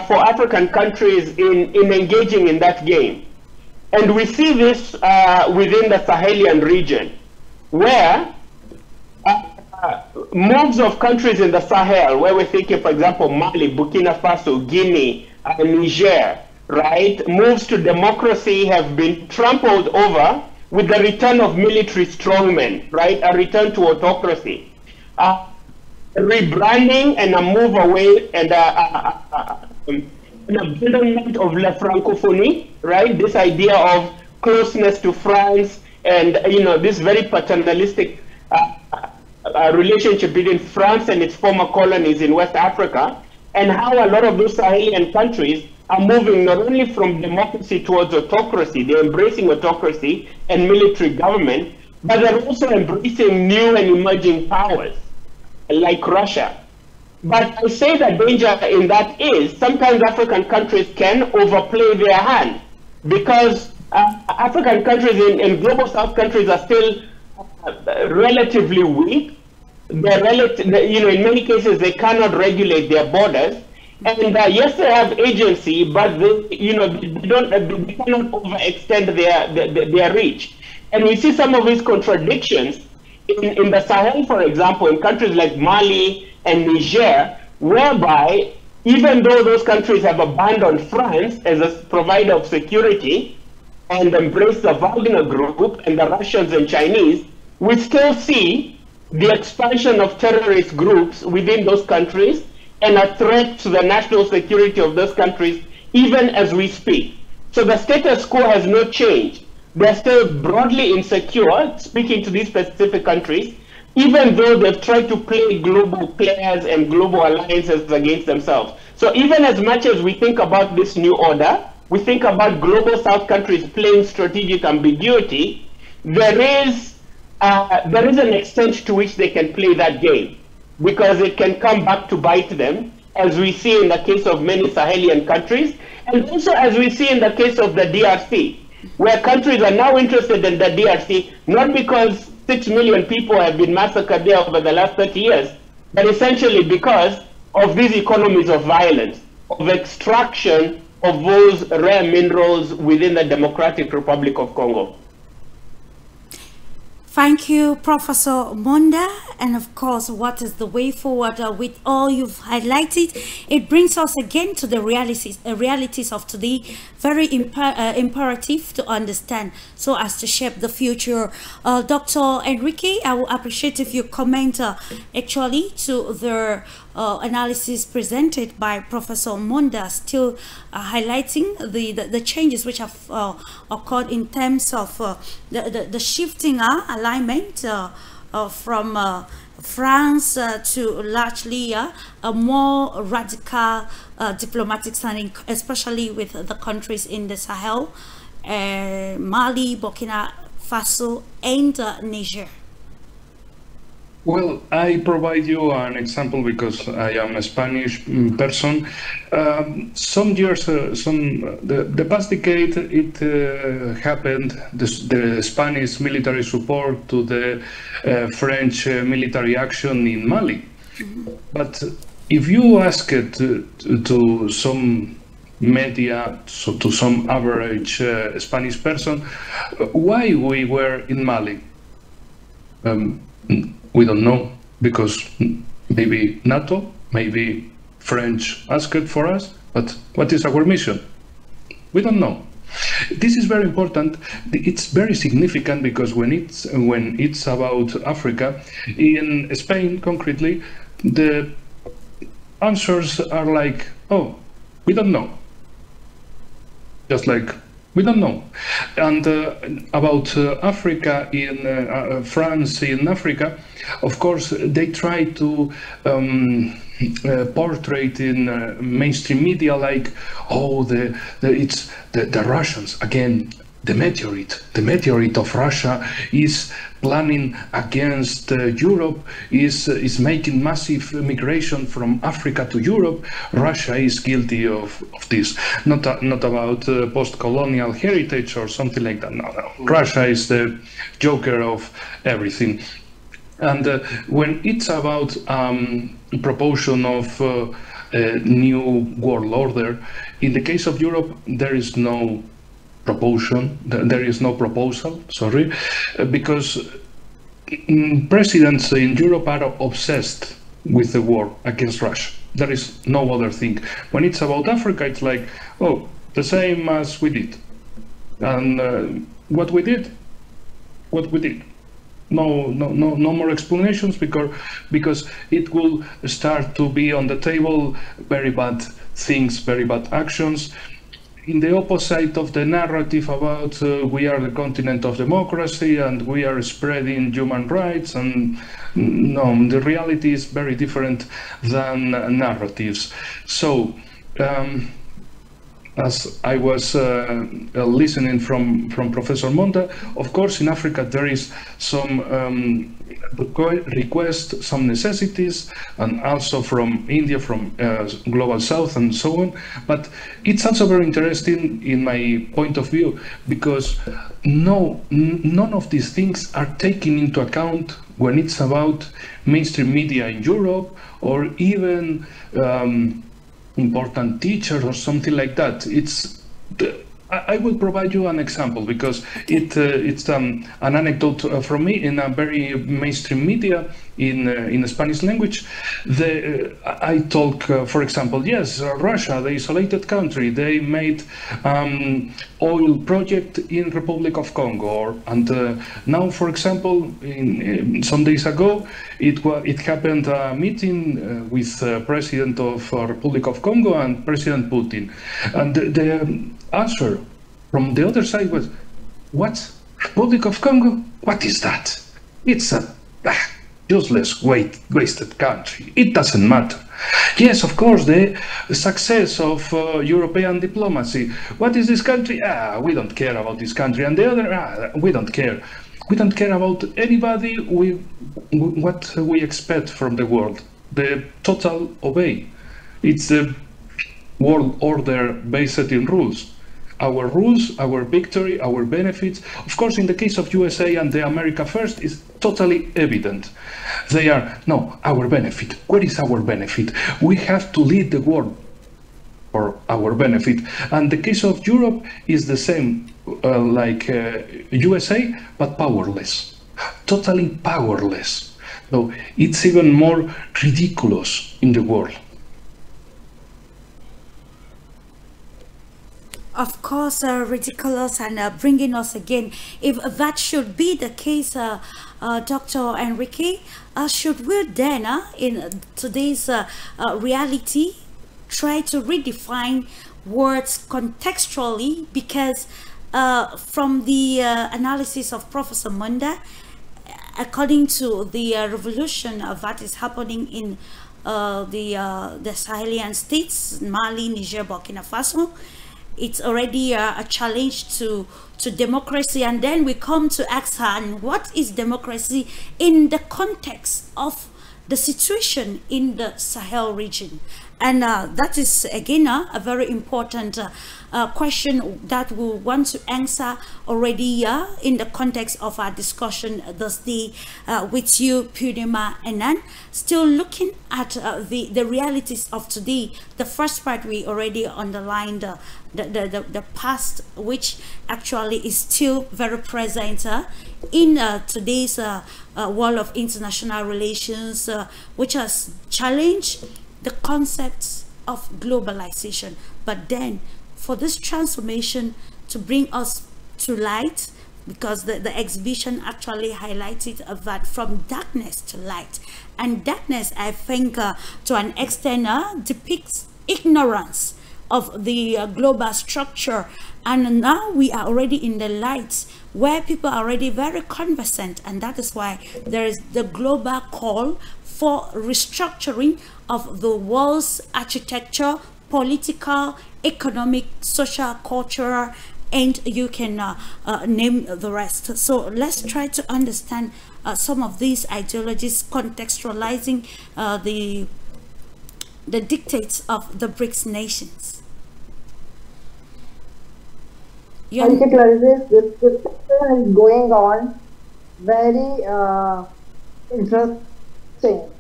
for African countries in engaging in that game. And we see this within the Sahelian region, where moves of countries in the Sahel, where we're thinking, for example, Mali, Burkina Faso, Guinea, Niger, right? Moves to democracy have been trampled over with the return of military strongmen, right? A return to autocracy. Rebranding and a move away and an abandonment of la francophonie, right? This idea of closeness to France and, this very paternalistic relationship between France and its former colonies in West Africa, and how a lot of those Sahelian countries are moving not only from democracy towards autocracy, they're embracing autocracy and military government, but they're also embracing new and emerging powers like Russia. But I say the danger in that is sometimes African countries can overplay their hand, because African countries and global South countries are still relatively weak. They're in many cases they cannot regulate their borders, and yes, they have agency, but they cannot overextend their reach. And we see some of these contradictions in the Sahel, for example, in countries like Mali and Niger, whereby even though those countries have abandoned France as a provider of security and embraced the Wagner Group and the Russians and Chinese, we still see the expansion of terrorist groups within those countries and a threat to the national security of those countries, even as we speak. So the status quo has not changed. They're still broadly insecure, speaking to these specific countries, even though they've tried to play global players and global alliances against themselves. So even as much as we think about this new order, we think about global South countries playing strategic ambiguity, there is an extent to which they can play that game, because it can come back to bite them, as we see in the case of many Sahelian countries, and also as we see in the case of the DRC, where countries are now interested in the DRC, not because 6 million people have been massacred there over the last 30 years, but essentially because of these economies of violence, of extraction of those rare minerals within the Democratic Republic of Congo. Thank you, Professor Monda. And of course, what is the way forward with all you've highlighted? It brings us again to the realities of today, very imperative to understand so as to shape the future. Dr. Enrique, I will appreciate if you comment actually to the analysis presented by Professor Monda, still highlighting the changes which have occurred in terms of the shifting alignment from France to largely a more radical diplomatic standing, especially with the countries in the Sahel, Mali, Burkina Faso, and Niger. Well, I provide you an example because I am a Spanish person. Some years, the past decade, it happened, the Spanish military support to the French military action in Mali. But if you ask it to some media, so to some average Spanish person, why we were in Mali? We don't know, because maybe NATO, maybe French asked for us, but what is our mission? We don't know. This is very important. It's very significant because when it's about Africa, in Spain concretely, the answers are like, oh, we don't know. Just like, we don't know. And about Africa, in France in Africa, of course, they try to portray in mainstream media like, oh, it's the Russians again. The meteorite of Russia is planning against Europe, is making massive migration from Africa to Europe. Russia is guilty of this. Not about post-colonial heritage or something like that. No. Russia is the joker of everything. And when it's about proportion of new world order, in the case of Europe, there is no proposal, sorry, because presidents in Europe are obsessed with the war against Russia. There is no other thing. When it's about Africa, it's like, oh, the same as we did. And what we did. No more explanations, because it will start to be on the table very bad things, very bad actions. In the opposite of the narrative about we are the continent of democracy and we are spreading human rights, and no, the reality is very different than narratives. So, as I was listening from Professor Monda, of course in Africa there is some requests, some necessities, and also from India, from Global South and so on. But it's also very interesting in my point of view, because none of these things are taken into account when it's about mainstream media in Europe, or even important teachers or something like that. I will provide you an example, because it's an anecdote from me in a very mainstream media. in the Spanish language. I talk, for example, yes, Russia, the isolated country, they made oil project in Republic of Congo, and now, for example, some days ago, it happened a meeting with President of Republic of Congo and President Putin, and the answer from the other side was, "What? Republic of Congo? What is that? It's a useless, wasted country. It doesn't matter." Yes, of course, the success of European diplomacy. What is this country? We don't care about this country. And the other, we don't care. We don't care about anybody. What we expect from the world. The total obey. It's the world order based in rules. Our rules, our victory, our benefits. Of course, in the case of USA and the America First, is totally evident. They are, no, our benefit. Where is our benefit? We have to lead the world for our benefit. And the case of Europe is the same, like USA, but powerless. Totally powerless. So it's even more ridiculous in the world. Of course, ridiculous, and bringing us again. If that should be the case, Dr. Enrique, should we then, in today's reality, try to redefine words contextually? Because from the analysis of Professor Munda, according to the revolution that is happening in the Sahelian states, Mali, Niger, Burkina Faso, it's already a challenge to democracy. And then we come to ask her, what is democracy in the context of the situation in the Sahel region? And that is again a very important question that we want to answer already in the context of our discussion this day with you, Purnima Anand. Still looking at the realities of today. The first part we already underlined the past, which actually is still very present in today's world of international relations, which has challenged the concepts of globalization. But then for this transformation to bring us to light, because the exhibition actually highlighted that from darkness to light, and darkness, I think to an extent depicts ignorance of the global structure, and now we are already in the light where people are already very conversant, and that is why there is the global call for restructuring of the world's architecture, political, economic, social, cultural, and you can name the rest. So let's try to understand some of these ideologies, contextualizing the dictates of the BRICS nations. Thank you, Clarice. This discussion is going on very interesting,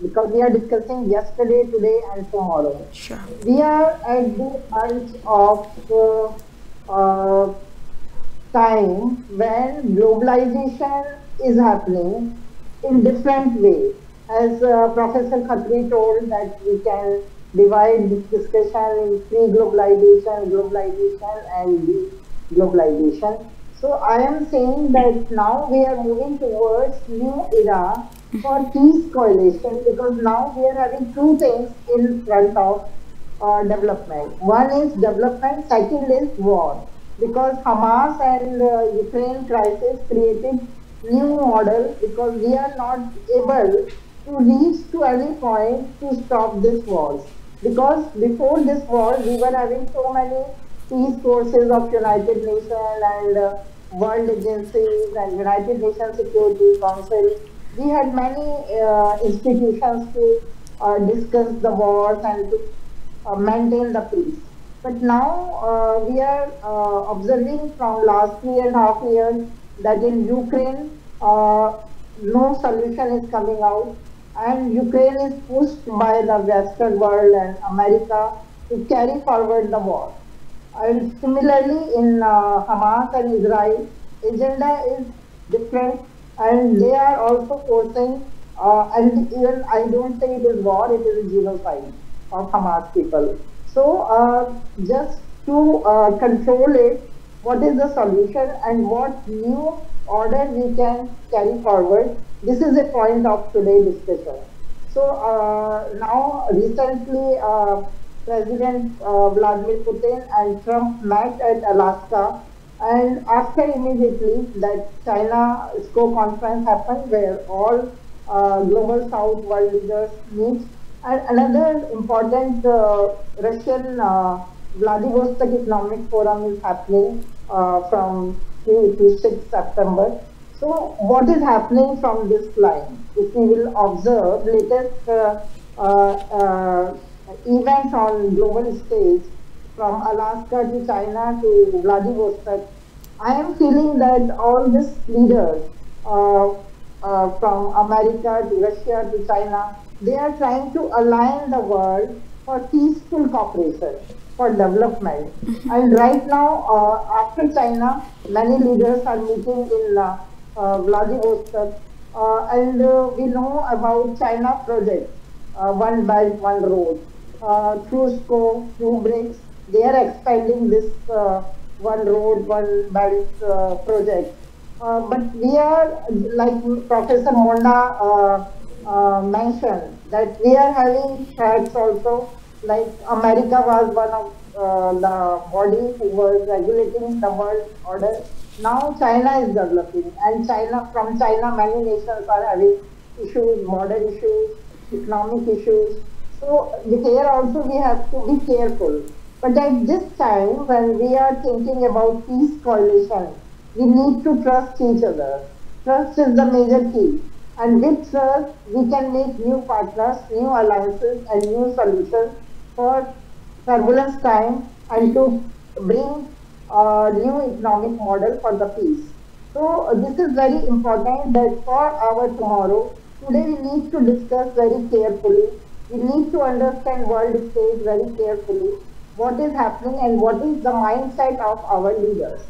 because we are discussing yesterday, today, and tomorrow. Sure. We are at the edge of time when globalization is happening in different ways. As Professor Khatri told, that we can divide this discussion in pre-globalization, globalization, and de-globalization. So I am saying that now we are moving towards new era for peace coalition, because now we are having two things in front of development. One is development, second is war. Because Hamas and Ukraine crisis created new model, because we are not able to reach to any point to stop this war. Because before this war, we were having so many peace forces of United Nations and world agencies and United Nations Security Council. We had many institutions to discuss the wars and to maintain the peace. But now we are observing from last 3.5 years that in Ukraine no solution is coming out, and Ukraine is pushed by the Western world and America to carry forward the war. And similarly in Hamas and Israel, agenda is different, and they are also forcing And even I don't say it is war, it is a genocide of Hamas people. So just to control it, what is the solution and what new order we can carry forward? This is a point of today's discussion. So now recently President Vladimir Putin and Trump met at Alaska, and after immediately that China SCO conference happened where all global South world leaders meet. And another important Russian Vladivostok Economic Forum is happening from 3 to 6 September. So what is happening from this line? If we will observe latest events on global stage from Alaska to China to Vladivostok, I am feeling that all these leaders from America to Russia to China, they are trying to align the world for peaceful cooperation, for development. And right now, after China, many leaders are meeting in Vladivostok, and we know about China project, One Belt, One Road. Through SCO, through BRICS, they are expanding this One Road, One Belt project. But we are, like Professor Monda mentioned, that we are having threats also, like America was one of the bodies who was regulating the world order. Now China is developing, and from China many nations are having issues, border issues, economic issues. So here also we have to be careful. But at this time, when we are thinking about peace coalition, we need to trust each other. Trust is the major key. And with trust, we can make new partners, new alliances, and new solutions for turbulence time and to bring a new economic model for the peace. So this is very important that for our tomorrow, today we need to discuss very carefully. We need to understand world stage very carefully, what is happening and what is the mindset of our leaders.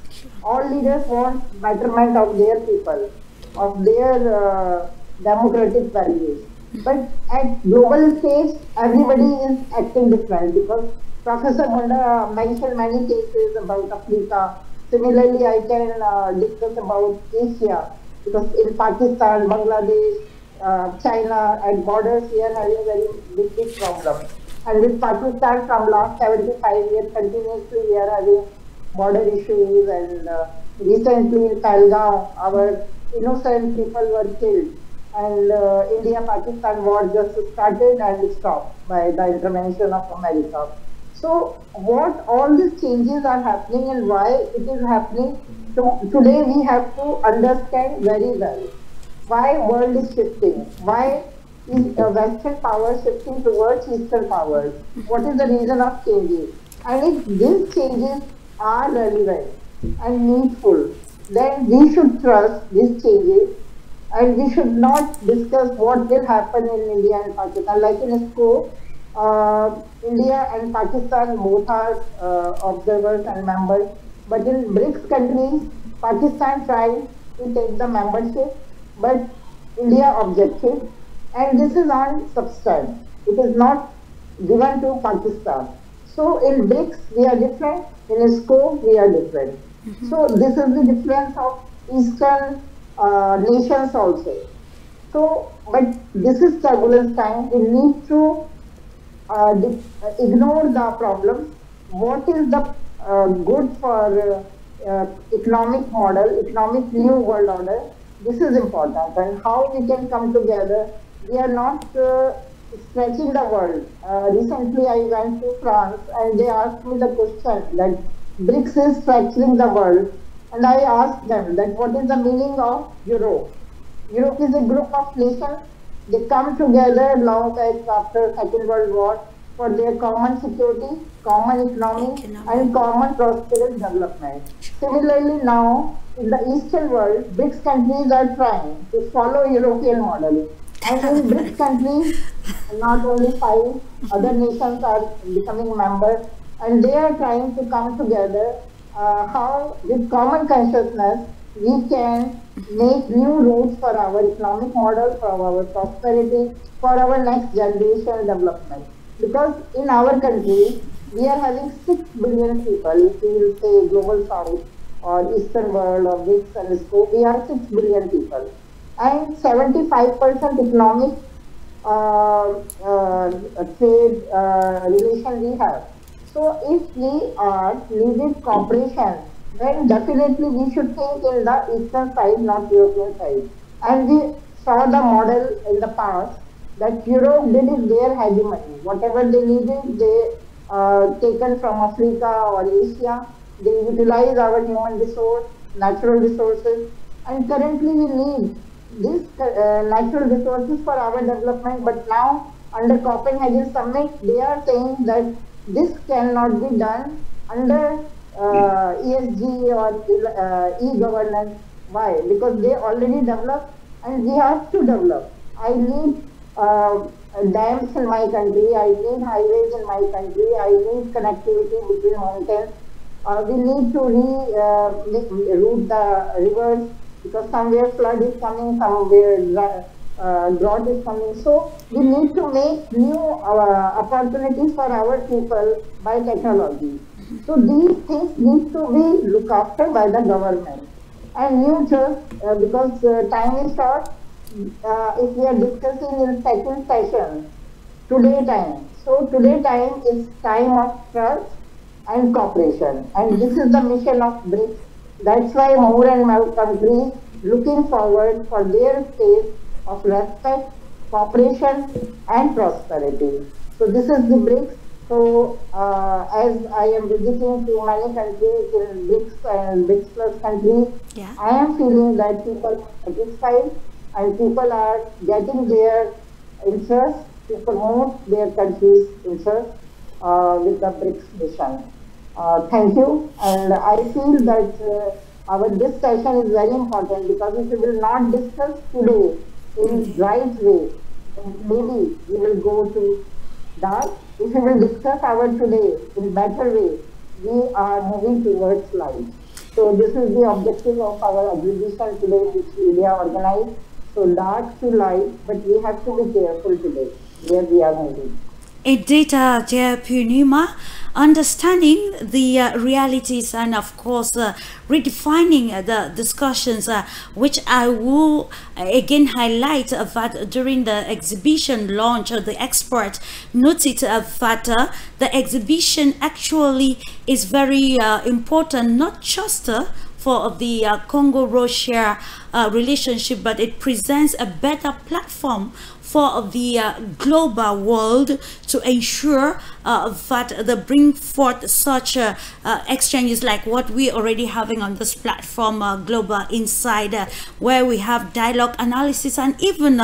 All leaders want betterment of their people, of their democratic values. But at global stage, everybody is acting different because Professor Munda mentioned many cases about Africa. Similarly, I can discuss about Asia because in Pakistan, Bangladesh, China at borders we are having very big problem. And with Pakistan from last 75 years continuously we are having border issues, and recently in Pahalgam our innocent people were killed, and India-Pakistan war just started and stopped by the intervention of America. So what all these changes are happening and why it is happening, so today we have to understand very well why world is shifting, why is Western power shifting towards Eastern powers, what is the reason of changes, and if these changes are relevant and needful, then we should trust these changes and we should not discuss what will happen in India and Pakistan. Like in SCO, India and Pakistan both are observers and members, but in BRICS countries, Pakistan tried to take the membership, but India objected, and this is on substance. It is not given to Pakistan. So in BRICS we are different, in SCO we are different. So this is the difference of Eastern nations also. So, but this is turbulence time. We need to ignore the problems. What is the good for economic model, economic new world order? This is important, and how we can come together. We are not stretching the world. Recently I went to France and they asked me the question that BRICS is stretching the world, and I asked them that what is the meaning of Europe? Europe is a group of nations. They come together long after Second World War for their common security, common economy, and common prosperous development. Similarly now, in the Eastern world, BRICS countries are trying to follow European model. And in BRICS countries, not only 5 other nations are becoming members, and they are trying to come together how with common consciousness we can make new routes for our economic model, for our prosperity, for our next generation development. Because in our country, we are having 6 billion people. If we will say global south or eastern world or BRICS and SCO, we are 6 billion people. And 75% economic trade relation we have. So if we are needed cooperation, then definitely we should think in the eastern side, not European side. And we saw the model in the past that Europe did it their hegemony. Whatever they needed, they taken from Africa or Asia. They utilize our human resource, natural resources, and currently we need these natural resources for our development. But now, under Copenhagen Summit, they are saying that this cannot be done under ESG or e-governance. Why? Because they already developed and we have to develop. I need dams in my country, I need highways in my country, I need connectivity between mountains. We need to reroute the rivers because somewhere flood is coming, somewhere drought is coming. So we need to make new opportunities for our people by technology. So these things need to be looked after by the government. And new just because time is short, if we are discussing in second session, today time. So today time is time of trust and cooperation. And this is the mission of BRICS. That's why more and more countries looking forward for their space of respect, cooperation and prosperity. So this is the BRICS. So as I am visiting to many countries in BRICS and BRICS plus countries, Yeah. I am feeling that people are satisfied and people are getting their interest to promote their country's interest with the BRICS mission. Thank you, and I feel that this session is very important because if we will not discuss today in right way, then maybe we will go to dark. If we will discuss our today in better way, we are moving towards light. So this is the objective of our exhibition today, which India organized. So dark to light, but we have to be careful today where we are moving. Indeed, dear Purnima, understanding the realities and of course redefining the discussions which I will again highlight that during the exhibition launch, the expert noted that the exhibition actually is very important, not just for the Congo-Russia relationship, but it presents a better platform for the global world to ensure that they bring forth such exchanges like what we already having on this platform, Global Insider, where we have dialogue, analysis, and even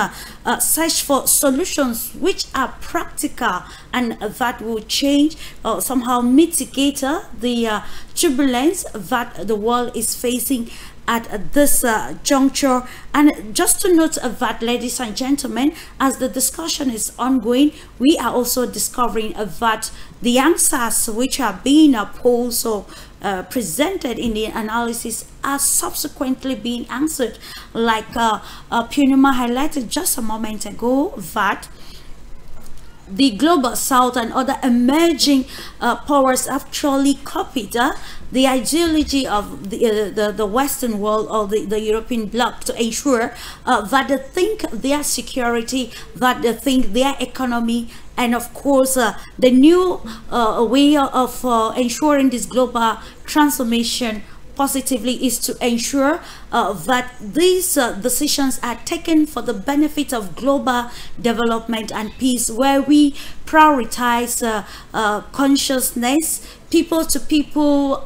search for solutions which are practical and that will change or somehow mitigate the turbulence that the world is facing at this juncture. And just to note that, ladies and gentlemen, as the discussion is ongoing, we are also discovering that the answers which are being posed or presented in the analysis are subsequently being answered, like Purnima highlighted just a moment ago, that the global south and other emerging powers actually copied the ideology of the Western world or the European bloc to ensure that they think their security, that they think their economy, and of course the new way of ensuring this global transformation positively is to ensure that these decisions are taken for the benefit of global development and peace, where we prioritize consciousness, people-to-people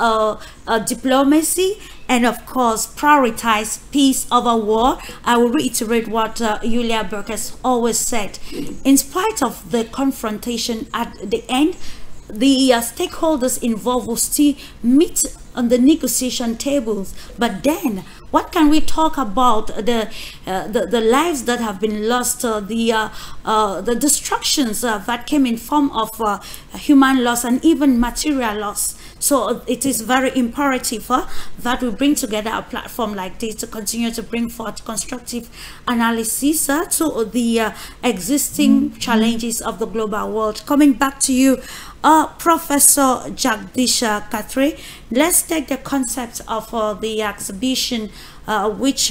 diplomacy, and of course prioritize peace over war. I will reiterate what Julia Burke has always said. In spite of the confrontation at the end, the stakeholders involved will still meet on the negotiation tables. But then what can we talk about the lives that have been lost, the destructions that came in form of human loss and even material loss? So it is very imperative that we bring together a platform like this to continue to bring forth constructive analysis to the existing challenges of the global world. Coming back to you, Professor Jagdish Khatri, let's take the concept of the exhibition which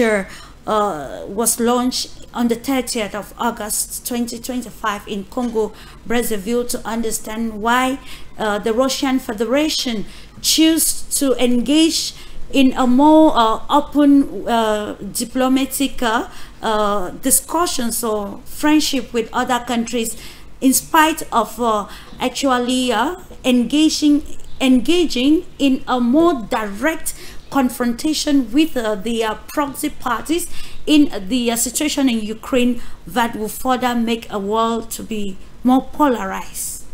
was launched on the 30th of August 2025 in Congo, Brazzaville, to understand why the Russian Federation chose to engage in a more open diplomatic discussions or friendship with other countries, in spite of actually engaging in a more direct confrontation with the proxy parties in the situation in Ukraine that will further make a world to be more polarized.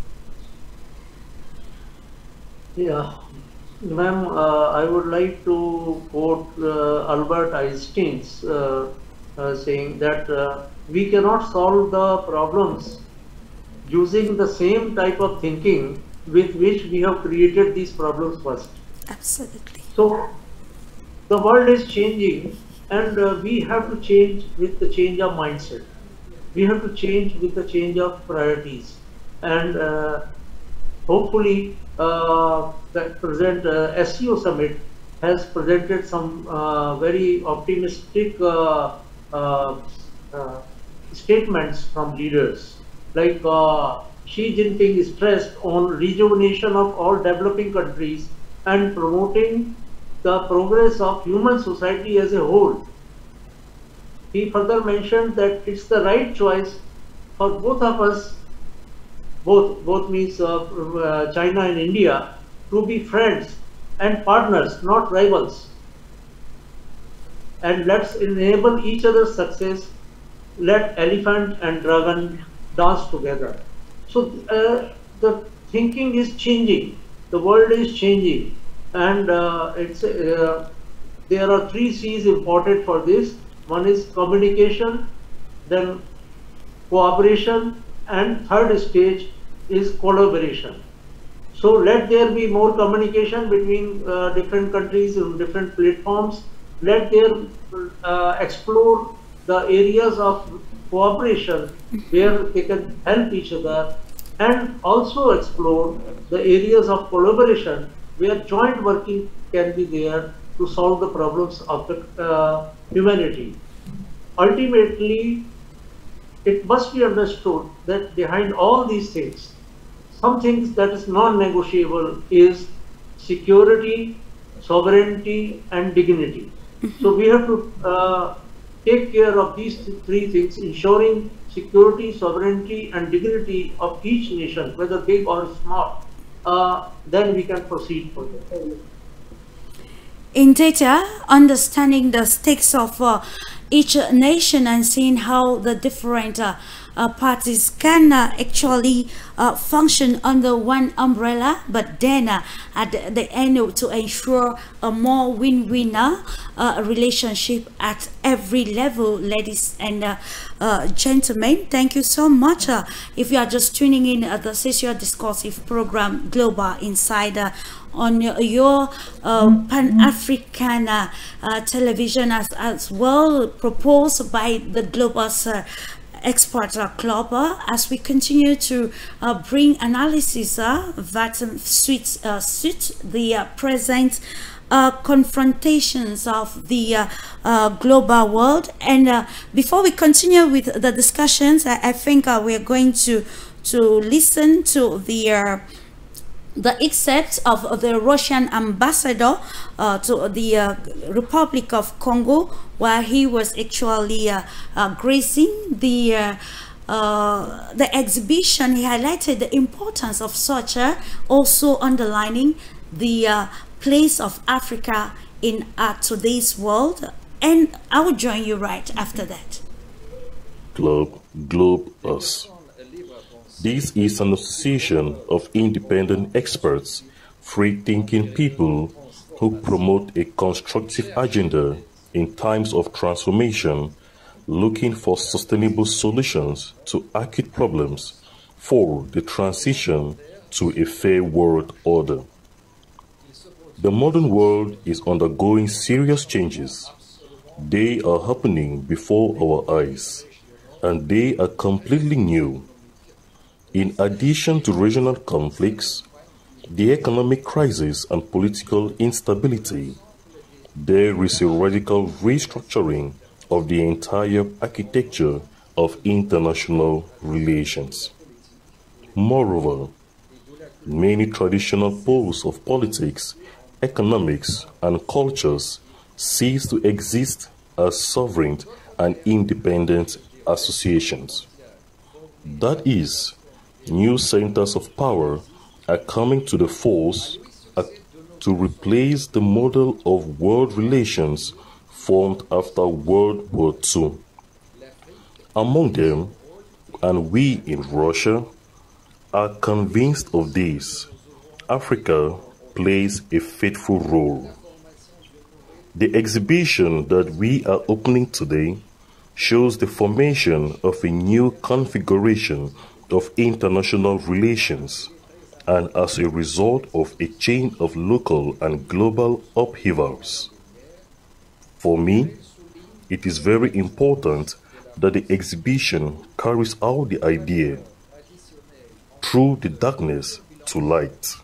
Yeah, ma'am, I would like to quote Albert Einstein saying that we cannot solve the problems using the same type of thinking with which we have created these problems first. Absolutely. So the world is changing, and we have to change with the change of mindset. We have to change with the change of priorities, and hopefully the present SEO summit has presented some very optimistic statements from leaders. Like Xi Jinping stressed on rejuvenation of all developing countries and promoting the progress of human society as a whole. He further mentioned that it's the right choice for both of us, both means China and India, to be friends and partners, not rivals. And let's enable each other's success. Let elephant and dragon dance together. So the thinking is changing, the world is changing, and there are 3 C's important for this. One is communication, then cooperation, and third stage is collaboration. So let there be more communication between different countries on different platforms. Let them explore the areas of cooperation where they can help each other, and also explore the areas of collaboration where joint working can be there to solve the problems of the humanity. Ultimately, it must be understood that behind all these things, something that is non-negotiable is security, sovereignty, and dignity. So we have to take care of these 3 things, ensuring security, sovereignty, and dignity of each nation, whether big or small. Then we can proceed further. In data, understanding the stakes of each nation and seeing how the different parties can actually function under one umbrella, but then at the end to ensure a more win-win relationship at every level. Ladies and gentlemen, thank you so much. If you are just tuning in at the socio-discursive program Global Insider on your Pan-African television, as well proposed by the Global Expert Club, as we continue to bring analysis that suits the present confrontations of the global world. And before we continue with the discussions, I think we are going to listen to the excerpt of the Russian ambassador to the Republic of Congo, where he was actually gracing the exhibition. He highlighted the importance of such, also underlining the place of Africa in today's world. And I will join you right after that. Globe Us. This is an association of independent experts, free-thinking people who promote a constructive agenda in times of transformation, looking for sustainable solutions to acute problems for the transition to a fair world order. The modern world is undergoing serious changes. They are happening before our eyes, and they are completely new. In addition to regional conflicts, the economic crisis and political instability, there is a radical restructuring of the entire architecture of international relations. Moreover, many traditional poles of politics, economics, and cultures cease to exist as sovereign and independent associations. That is, new centers of power are coming to the force to replace the model of world relations formed after World War II. Among them, and we in Russia, are convinced of this, Africa plays a faithful role. The exhibition that we are opening today shows the formation of a new configuration of international relations, and as a result of a chain of local and global upheavals. For me, it is very important that the exhibition carries out the idea through the darkness to light,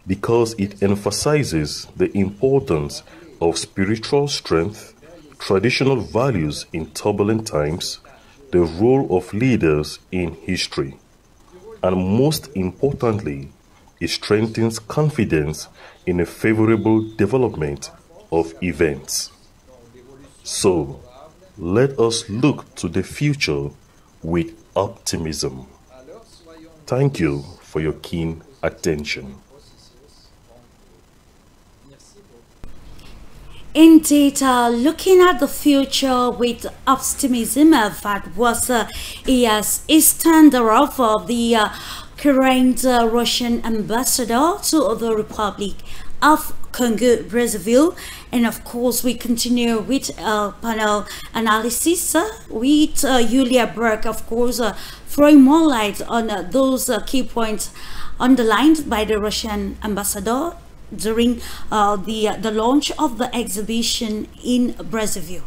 because it emphasizes the importance of spiritual strength, traditional values in turbulent times, the role of leaders in history, and most importantly, it strengthens confidence in a favorable development of events. So, let us look to the future with optimism. Thank you for your keen attention. Indeed, looking at the future with optimism, that was Iskandarov, the current Russian ambassador to the Republic of Congo Brazzaville. And of course, we continue with panel analysis with Julia Burke, of course, throwing more light on those key points underlined by the Russian ambassador during the launch of the exhibition in Brazzaville.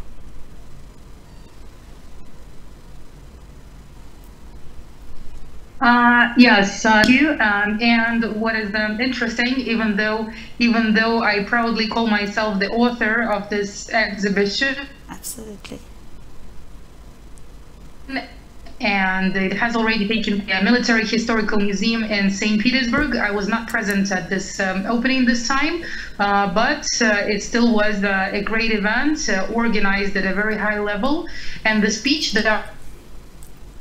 Yes, thank you. And what is interesting, even though I proudly call myself the author of this exhibition, absolutely, and it has already taken a military historical museum in St. Petersburg. I was not present at this opening this time, but it still was a great event, organized at a very high level. And the speech that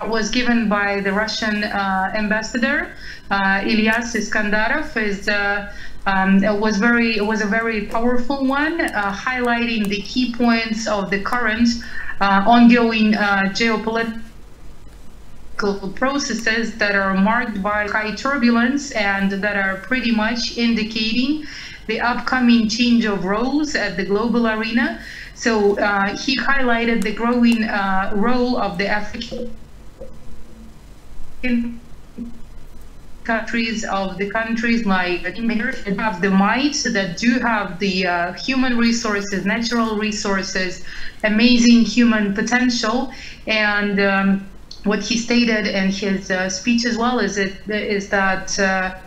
was given by the Russian ambassador, Ilyas Iskandarov, was a very powerful one, highlighting the key points of the current ongoing geopolitical processes that are marked by high turbulence and that are pretty much indicating the upcoming change of roles at the global arena. So he highlighted the growing role of the African countries, like that have the might, that do have the human resources, natural resources, amazing human potential. And what he stated in his speech as well is that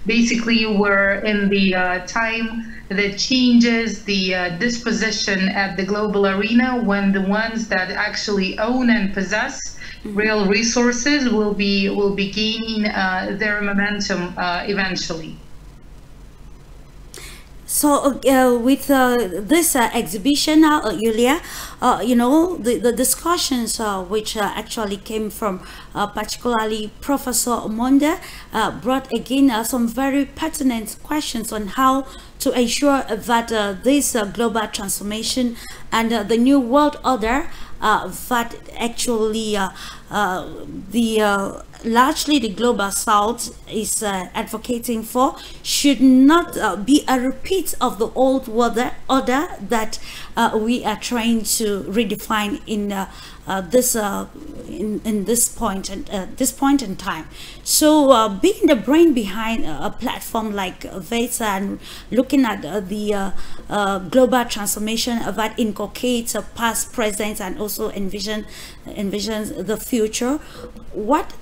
basically we're in the time that changes the disposition at the global arena, when the ones that actually own and possess real resources will be gaining their momentum eventually. So with this exhibition, Julia, you know, the discussions which actually came from particularly Professor Omonde brought again some very pertinent questions on how to ensure that this global transformation and the new world order that actually largely the global south is advocating for should not be a repeat of the old order that we are trying to redefine in this point in time. So being the brain behind a platform like VETA and looking at the global transformation that inculcates past, present, and also envisions the future, what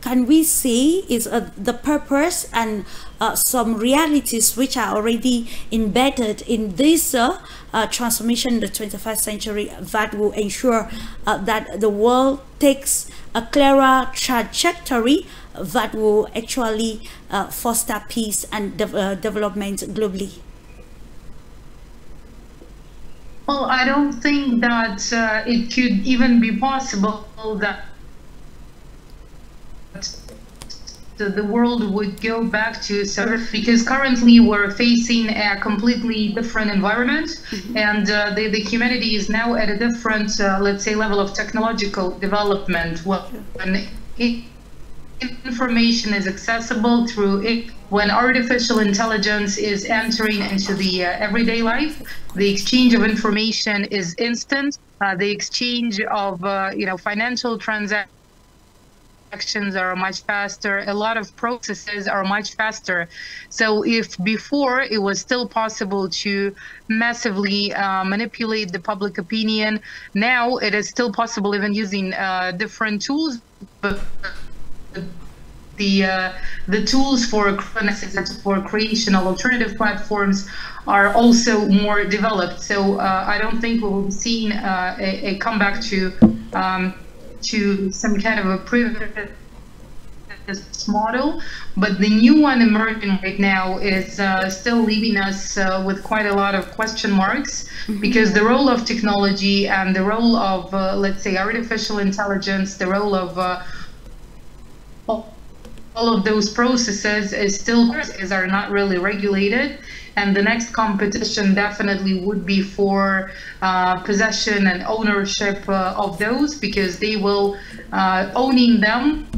can we see is the purpose and some realities which are already embedded in this transformation in the 21st century that will ensure that the world takes a clearer trajectory that will actually foster peace and development globally? Well, I don't think that it could even be possible that the world would go back to surf, because currently we're facing a completely different environment, and the humanity is now at a different, let's say, level of technological development. When information is accessible through it, when artificial intelligence is entering into the everyday life, the exchange of information is instant. The exchange of financial transactions are much faster. A lot of processes are much faster. So if before it was still possible to massively manipulate the public opinion, now it is still possible, even using different tools, but the tools for creation of alternative platforms are also more developed. So I don't think we will be seeing a comeback to some kind of a previous model, but the new one emerging right now is still leaving us with quite a lot of question marks, because the role of technology and the role of, let's say, artificial intelligence, the role of all of those processes are not really regulated. And the next competition definitely would be for possession and ownership of those, because they will owning them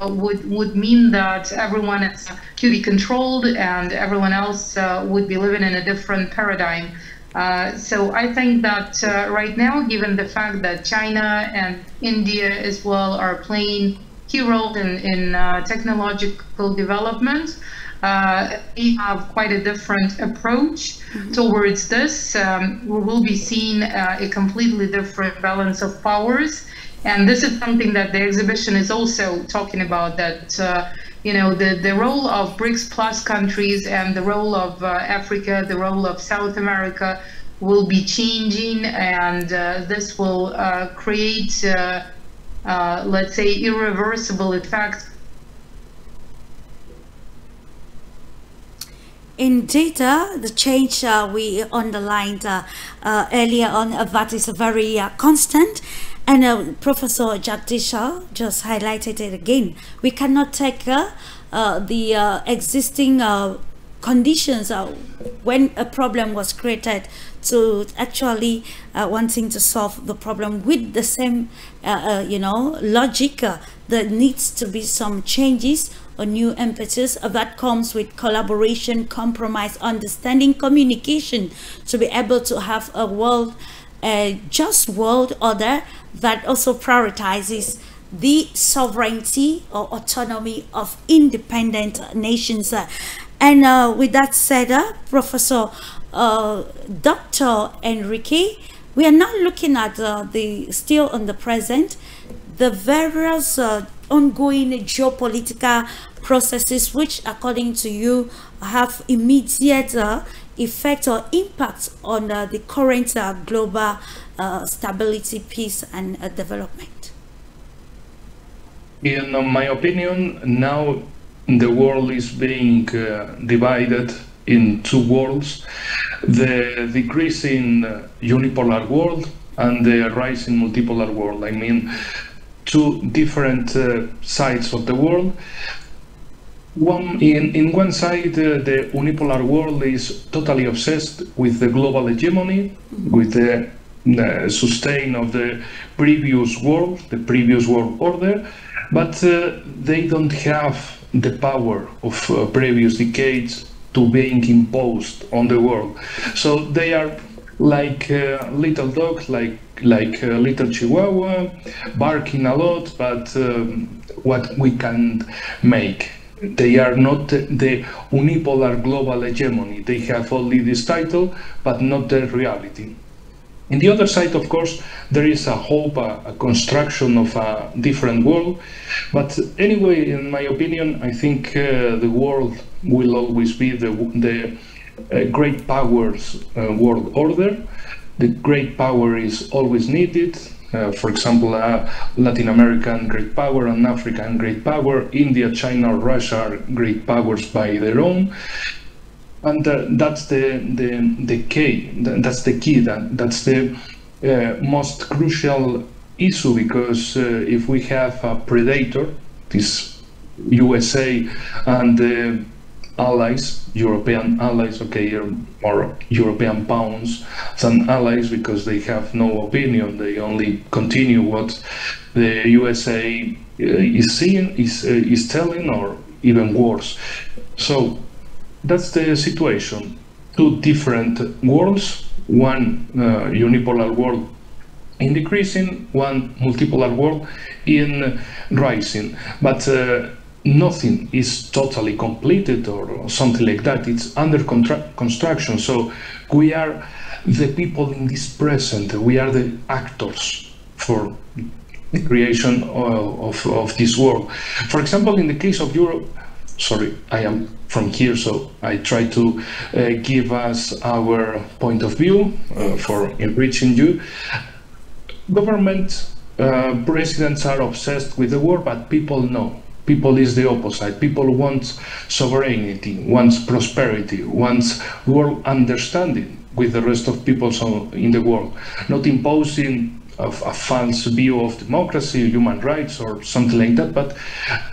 would mean that everyone is to be controlled, and everyone else would be living in a different paradigm. So I think that right now, given the fact that China and India as well are playing key roles in technological development, we have quite a different approach towards this. We will be seeing a completely different balance of powers, and this is something that the exhibition is also talking about, that the role of BRICS plus countries and the role of Africa, the role of South America will be changing, and this will create let's say irreversible effects. Indeed, the change we underlined earlier on, that is very constant, and Professor Jagdish just highlighted it again. We cannot take the existing conditions when a problem was created to actually wanting to solve the problem with the same logic. There needs to be some changes or new impetus that comes with collaboration, compromise, understanding, communication, to be able to have a just world order that also prioritizes the sovereignty or autonomy of independent nations. And with that said, Professor Dr. Enrique, we are now looking at still on the present, the various ongoing geopolitical processes which, according to you, have immediate effect or impact on the current global stability, peace, and development. In my opinion, now the world is being divided in two worlds: the decreasing unipolar world and the rising multipolar world. I mean, two different sides of the world. In one side, the unipolar world is totally obsessed with the global hegemony, with the sustain of the previous world order, but they don't have the power of previous decades to being imposed on the world. So they are like little dogs, like little chihuahua, barking a lot, but what we can't make. They are not the unipolar global hegemony. They have only this title, but not the reality. In the other side, of course, there is a hope, a construction of a different world. But anyway, in my opinion, I think the world will always be the great powers world order. The great power is always needed. For example, Latin American great power and African great power, India, China, Russia are great powers by their own. And that's the key. That's the key. That's the most crucial issue, because if we have a predator, this USA and allies, European allies, okay, or European pawns than allies, because they have no opinion. They only continue what the USA is telling, or even worse. So that's the situation. Two different worlds, one unipolar world in decreasing, one multipolar world in rising. But nothing is totally completed or something like that. It's under construction. So we are the people in this present. We are the actors for the creation of this world. For example, in the case of Europe, sorry, I am from here, so I try to give us our point of view for enriching you. Government presidents are obsessed with the war, but people know. People is the opposite. People want sovereignty, wants prosperity, wants world understanding with the rest of people in the world, not imposing a false view of democracy, human rights, or something like that, but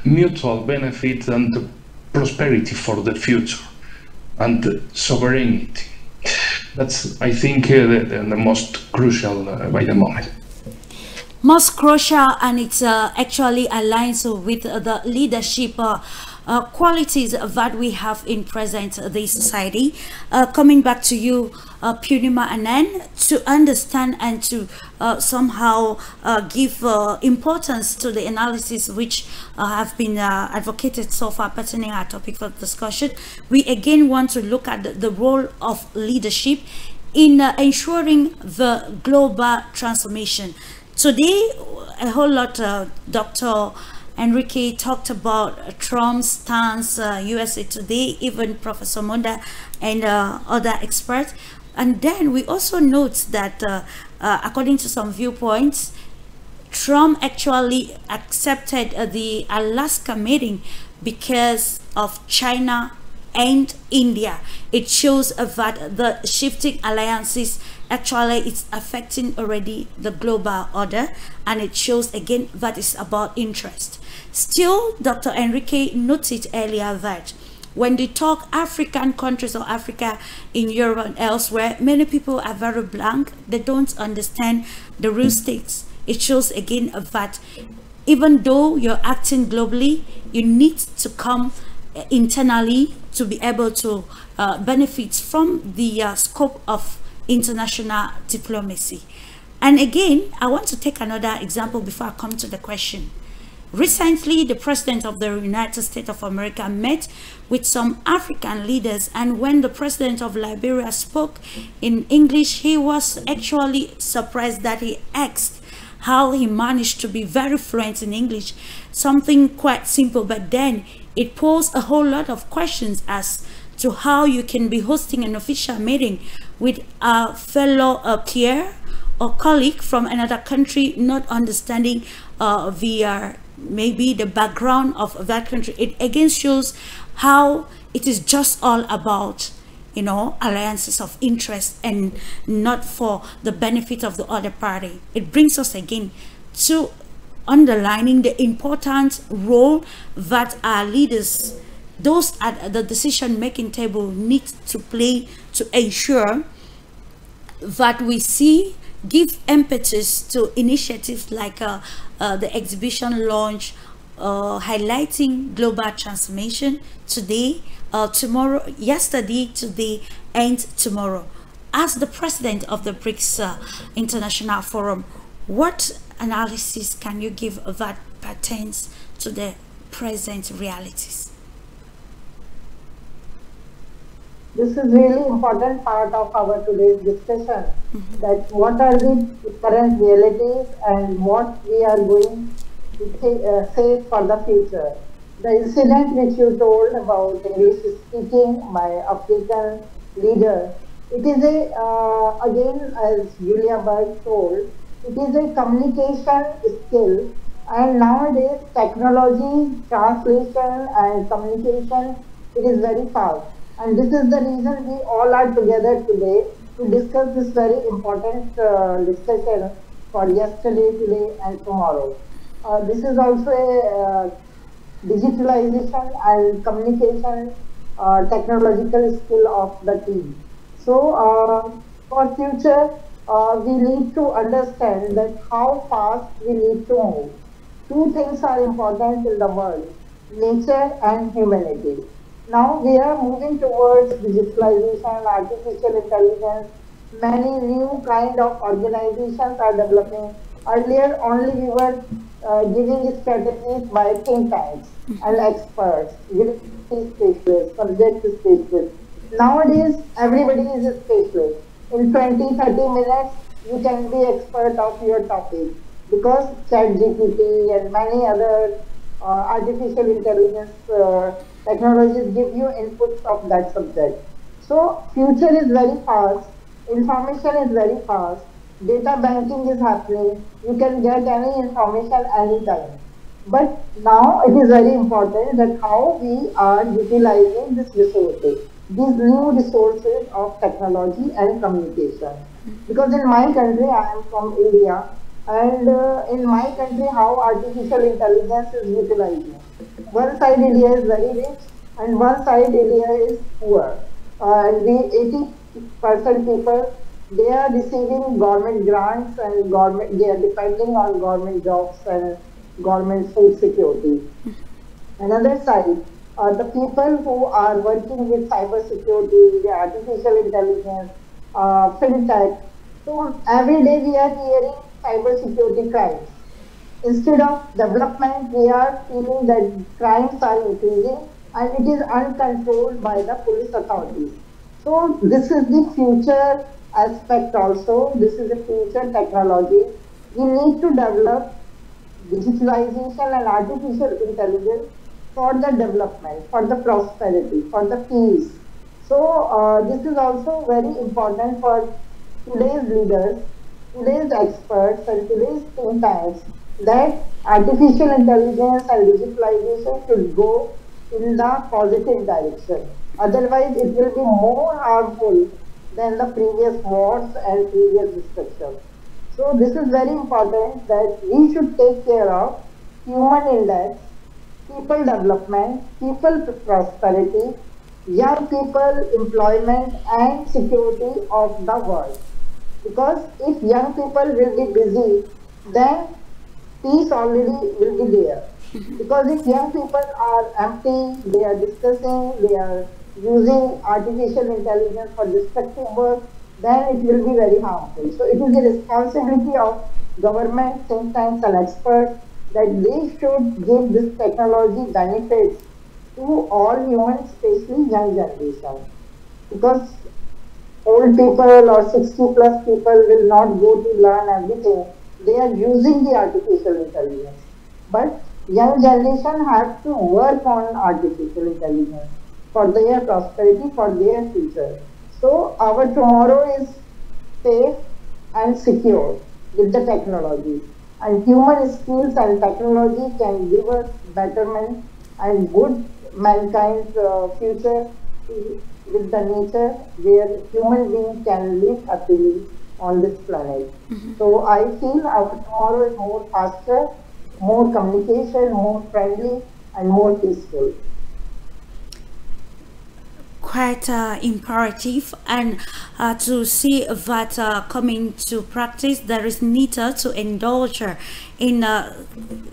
mutual benefit and prosperity for the future and sovereignty. That's, I think, the most crucial by the moment. Most crucial, and it's actually aligns with the leadership qualities that we have in present day society. Coming back to you, Purnima Anand, to understand and to somehow give importance to the analysis which have been advocated so far pertaining our topic for discussion, we again want to look at the role of leadership in ensuring the global transformation. Today, a whole lot, Dr. Enrique talked about Trump's stance, USA Today, even Professor Monda and other experts. And then we also note that according to some viewpoints, Trump actually accepted the Alaska meeting because of China and India. It shows that the shifting alliances actually it's affecting already the global order, and it shows again that it's about interest. Still, Dr. Enrique noted earlier that when they talk African countries or Africa in Europe and elsewhere, many people are very blank. They don't understand the real stakes. It shows again that even though you're acting globally, you need to come internally to be able to benefit from the scope of international diplomacy. And again, I want to take another example before I come to the question. Recently, the President of the United States of America met with some African leaders, and when the President of Liberia spoke in English, he was actually surprised that he asked how he managed to be very fluent in English, something quite simple, but then it posed a whole lot of questions as to how you can be hosting an official meeting with a fellow peer or colleague from another country, not understanding maybe the background of that country. It again shows how it is just all about, you know, alliances of interest and not for the benefit of the other party. It brings us again to underlining the important role that our leaders, those at the decision-making table, need to play to ensure that we see give impetus to initiatives like the exhibition launch highlighting global transformation today, tomorrow, yesterday, today, and tomorrow. As the president of the BRICS International Forum, what analysis can you give that pertains to the present realities? This is really important part of our today's discussion, that what are the current realities and what we are going to say for the future. The incident which you told about English speaking by African leader, it is a, again as Julia Berg told, it is a communication skill, and nowadays technology, translation and communication, it is very fast. And this is the reason we all are together today to discuss this very important discussion for yesterday, today and tomorrow. This is also a digitalization and communication technological skill of the team. So for future, we need to understand that how fast we need to move. Two things are important in the world, nature and humanity. Now we are moving towards digitalization, artificial intelligence. Many new kind of organizations are developing. Earlier only we were giving strategies by think tanks and experts, specialists, subject specialists. Nowadays everybody is a specialist. In 20-30 minutes you can be expert of your topic, because ChatGPT and many other artificial intelligence technologies give you inputs of that subject. So future is very fast, information is very fast, data banking is happening, you can get any information anytime. But now it is very important that how we are utilizing these resources, these new resources of technology and communication. Because in my country, I am from India, and in my country how artificial intelligence is utilizing. One side India is very rich and one side India is poor. And the 80% people, they are receiving government grants and they are depending on government jobs and government food security. Another side, the people who are working with cyber security, the artificial intelligence, fintech. So every day we are hearing cyber security crimes. Instead of development, we are feeling that crimes are increasing and it is uncontrolled by the police authorities. So this is the future aspect also. This is the future technology. We need to develop digitalization and artificial intelligence for the development, for the prosperity, for the peace. So this is also very important for today's leaders, today's experts and today's think tanks, that artificial intelligence and digitalization should go in the positive direction. Otherwise, it will be more harmful than the previous wars and previous destruction. So this is very important that we should take care of human index, people development, people prosperity, young people employment and security of the world. Because if young people will be busy, then peace already will be there. Because if young people are empty, they are discussing, they are using artificial intelligence for destructive work, then it will be very harmful. So it is the responsibility of government, think tanks and experts that they should give this technology benefits to all humans, especially young generation. Because old people or 60+ people will not go to learn everything. They are using the artificial intelligence. But young generation have to work on artificial intelligence for their prosperity, for their future. So our tomorrow is safe and secure with the technology. And human skills and technology can give us betterment and good mankind's future with the nature where human beings can live happily on this planet. So I feel our tomorrow is more faster, more communication, more friendly and more peaceful. quite imperative, and to see that coming to practice, there is need to indulge in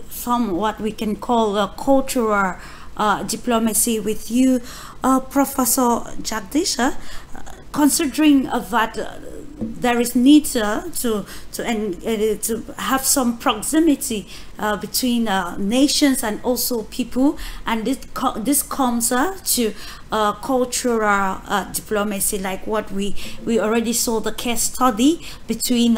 some what we can call cultural diplomacy with you, Professor Jagdish, considering that there is need to have some proximity between nations and also people, and this comes to cultural diplomacy, like what we already saw the case study between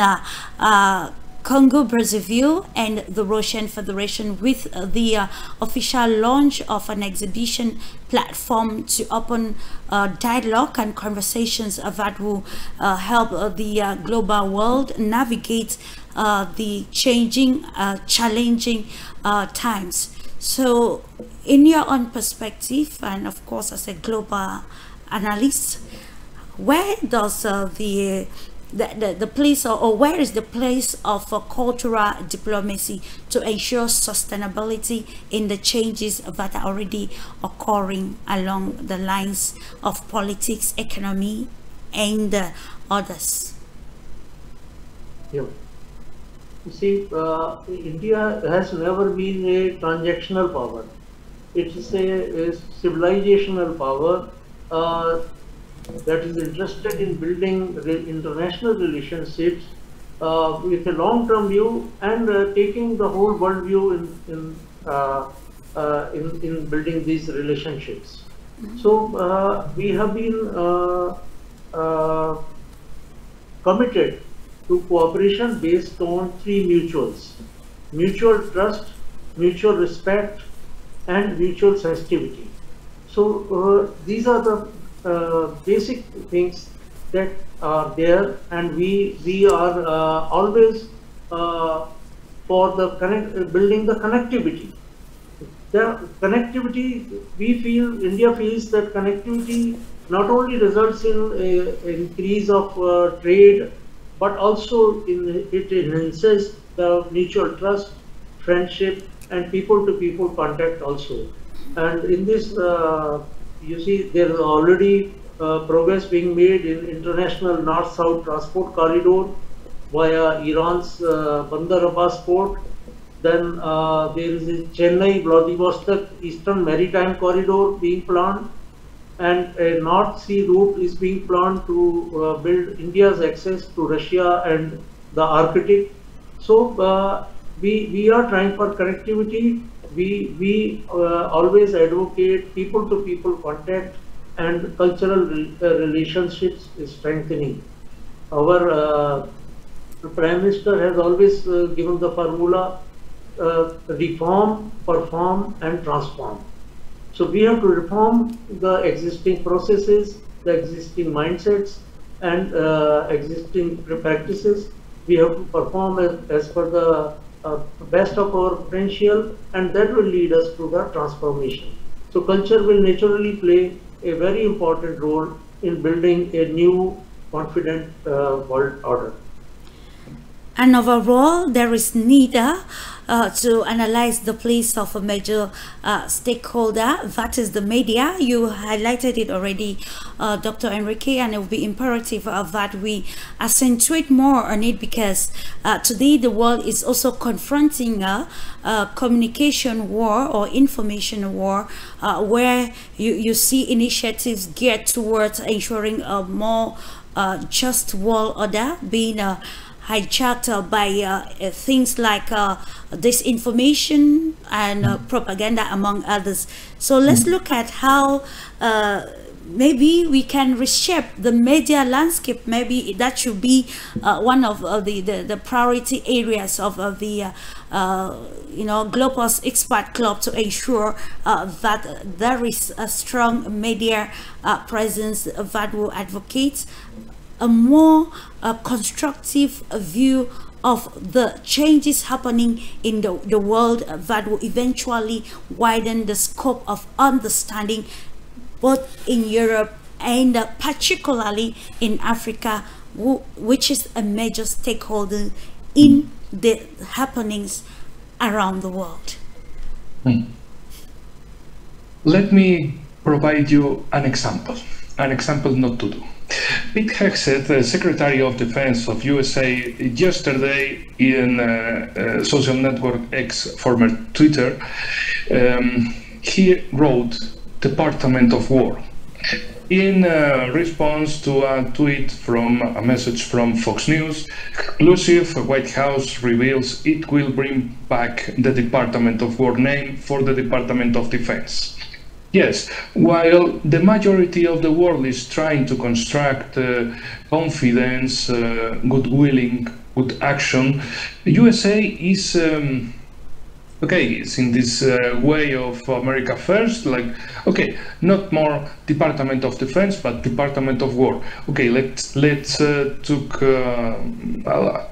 Congo Brazzaville and the Russian Federation, with the official launch of an exhibition platform to open dialogue and conversations that will help the global world navigate the changing, challenging times. So in your own perspective, and of course as a global analyst, where does the place, or where is the place of cultural diplomacy to ensure sustainability in the changes that are already occurring along the lines of politics, economy, and others? Yeah. You see, India has never been a transactional power. It is a civilizational power that is interested in building international relationships with a long-term view, and taking the whole world view in building these relationships. So we have been committed to cooperation based on three mutuals: mutual trust, mutual respect, and mutual sensitivity. So these are the basic things that are there, and we are always for the building the connectivity. The connectivity, we feel, India feels that connectivity not only results in an increase of trade, but also it enhances the mutual trust, friendship, and people-to-people contact also. And in this, you see, there is already progress being made in international north-south transport corridor via Iran's Bandar Abbas port. Then there is a Chennai-Vladivostok Eastern Maritime Corridor being planned, and a North Sea route is being planned to build India's access to Russia and the Arctic. So we are trying for connectivity. We always advocate people-to-people contact and cultural relationships strengthening. Our Prime Minister has always given the formula: reform, perform, and transform. So we have to reform the existing processes, the existing mindsets, and existing practices. We have to perform as per the best of our potential, and that will lead us to the transformation. So culture will naturally play a very important role in building a new, confident world order. And overall, there is need to analyze the place of a major stakeholder, that is the media. You highlighted it already, Dr. Enrique, and it will be imperative that we accentuate more on it, because today the world is also confronting a communication war or information war, where you see initiatives geared towards ensuring a more just world order being hijacked by things like disinformation and propaganda, among others. So let's look at how maybe we can reshape the media landscape. Maybe that should be one of the priority areas of the Global Expert Club, to ensure that there is a strong media presence that will advocate a more constructive view of the changes happening in the world, that will eventually widen the scope of understanding, both in Europe and particularly in Africa, which is a major stakeholder in the happenings around the world. Let me provide you an example. an example not to do. Pete Hegseth, the Secretary of Defense of USA, yesterday in social network X, former Twitter, he wrote Department of War in response to a tweet from a message from Fox News. Exclusive, White House reveals it will bring back the Department of War name for the Department of Defense. Yes, while the majority of the world is trying to construct confidence, goodwilling, good action, USA is okay, it's in this way of America first, like, okay, not more Department of Defense, but Department of War. Okay, let's took a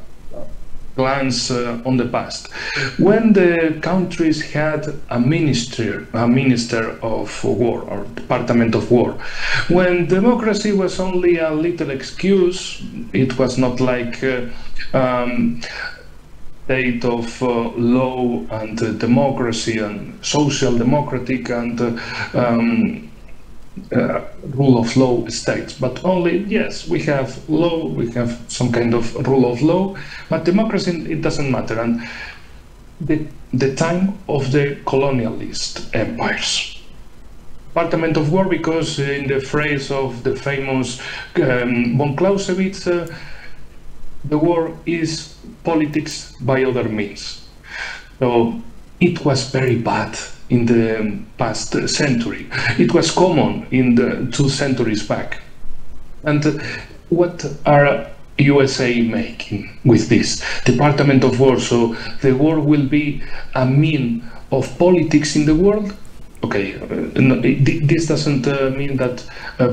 glance on the past. When the countries had a minister of war or Department of War, when democracy was only a little excuse, it was not like state of law and democracy and social democratic and rule of law states, but only, yes, we have law, we have some kind of rule of law, but democracy, it doesn't matter. And the time of the colonialist empires. Department of War, because in the phrase of the famous von Clausewitz, the war is politics by other means. So it was very bad in the past century. It was common in the 2 centuries back. And what are USA making with this Department of War? So the war will be a mean of politics in the world? Okay, no, this doesn't mean that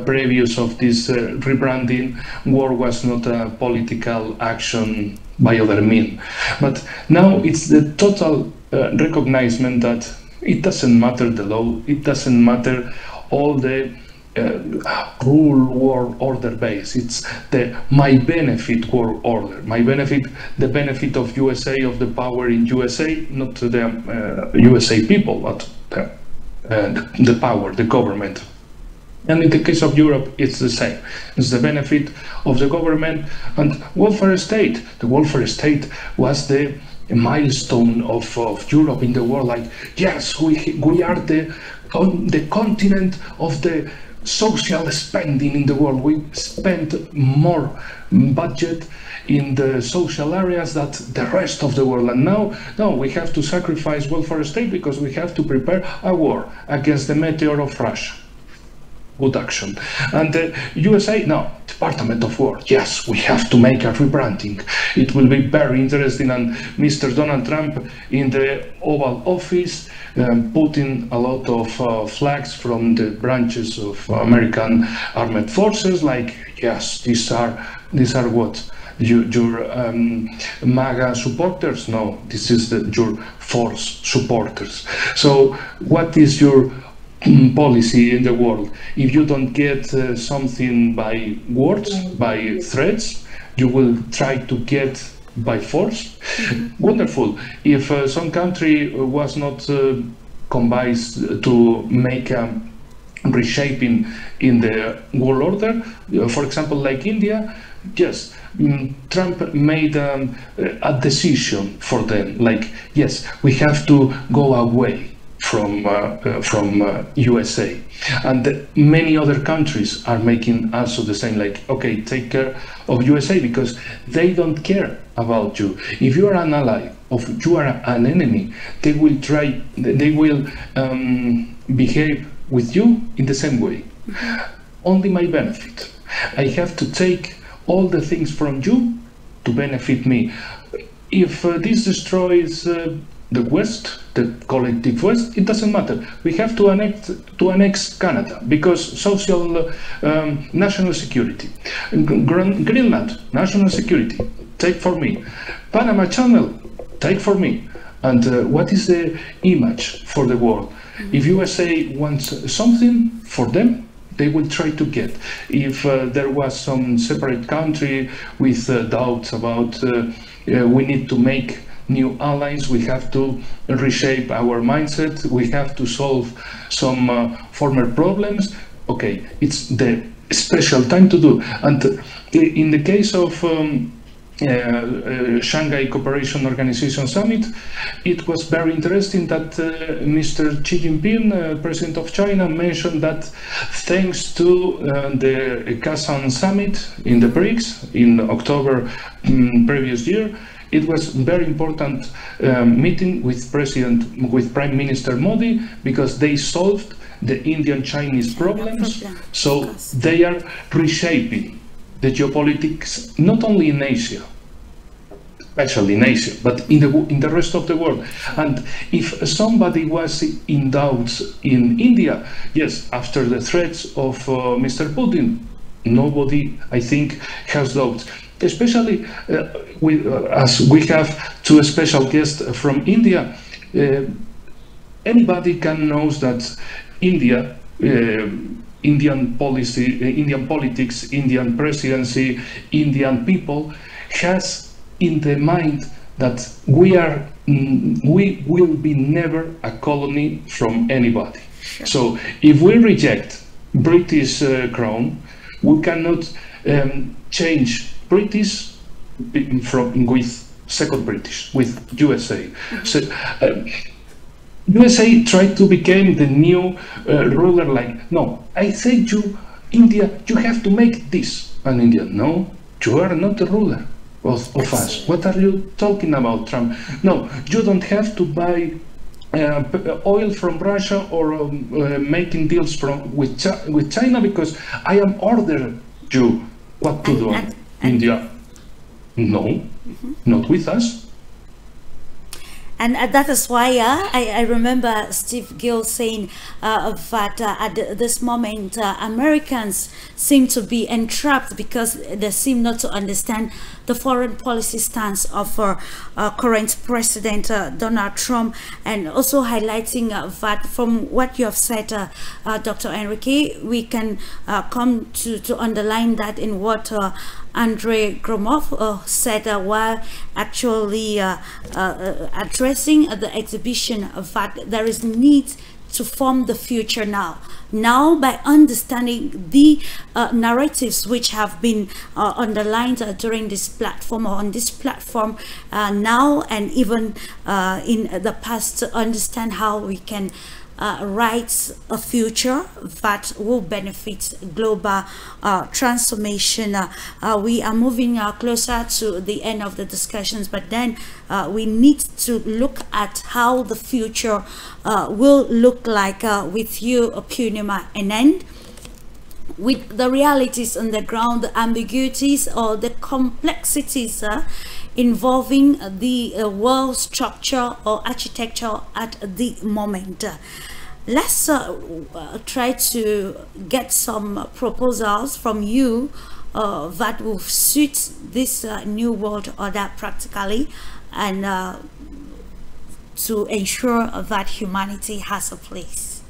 previous of this rebranding, war was not a political action by other means. But now it's the total recognition that it doesn't matter the law, it doesn't matter all the rule world order base. It's the my benefit world order. My benefit, the benefit of USA, of the power in USA, not to the USA people, but the power, the government. And in the case of Europe, it's the same. It's the benefit of the government and welfare state. The welfare state was the milestone of Europe in the world. Like, yes, we are the continent of the social spending in the world. We spend more budget in the social areas than the rest of the world. And now, no, we have to sacrifice welfare state because we have to prepare a war against the meteor of Russia. Good action. And the USA, no, Department of War, yes, we have to make a rebranding. It will be very interesting. And Mr. Donald Trump in the Oval Office putting a lot of flags from the branches of American armed forces, like, yes, these are what? Your MAGA supporters? No, this is your force supporters. So what is your policy in the world? If you don't get something by words, by threats, you will try to get by force. Wonderful. If some country was not combined to make a reshaping in the world order, for example, like India, yes, Trump made a decision for them, like, yes, we have to go away from USA, and many other countries are making also the same, like, okay, take care of USA because they don't care about you. If you are an ally, or you are an enemy, they will try, they will behave with you in the same way. Only my benefit. I have to take all the things from you to benefit me. If this destroys the West, the collective West, it doesn't matter. We have to annex Canada because social national security. Greenland, national security, take for me. Panama Channel, take for me. And what is the image for the world? If USA wants something for them, they will try to get. If there was some separate country with doubts about we need to make new allies, we have to reshape our mindset, we have to solve some former problems. Okay, it's the special time to do. And in the case of Shanghai Cooperation Organization Summit, it was very interesting that Mr. Xi Jinping, President of China, mentioned that thanks to the Kazan Summit in the BRICS in October previous year, it was very important meeting with Prime Minister Modi, because they solved the Indian-Chinese problems. So they are reshaping the geopolitics, not only in Asia, especially in Asia, but in the rest of the world. And if somebody was in doubts in India, yes, after the threats of Mr. Putin, nobody, I think, has doubts. Especially as we have two special guests from India, anybody can know that India, Indian policy, Indian politics, Indian presidency, Indian people has in the mind that we will be never a colony from anybody. Sure. So if we reject British crown, we cannot change British with second British, with USA. So USA tried to become the new ruler, like, no, I say you, India, you have to make this. And India, no, you are not the ruler of us. What are you talking about, Trump? No, you don't have to buy oil from Russia or making deals with China, because I am ordering you what to do. India, no, not with us. And that is why I remember Steve Gill saying that at this moment Americans seem to be entrapped because they seem not to understand the foreign policy stance of current President Donald Trump, and also highlighting that from what you have said, Dr. Enrique, we can come to underline that in what Andrei Gromov said while actually addressing the exhibition, that there is need to form the future now by understanding the narratives which have been underlined during this platform, or on this platform now and even in the past, to understand how we can write a future that will benefit global transformation. We are moving closer to the end of the discussions, but then we need to look at how the future will look like with you, Punima Anand, with the realities on the ground, the ambiguities or the complexities involving the world structure or architecture at the moment. Let's try to get some proposals from you that will suit this new world order practically, and to ensure that humanity has a place.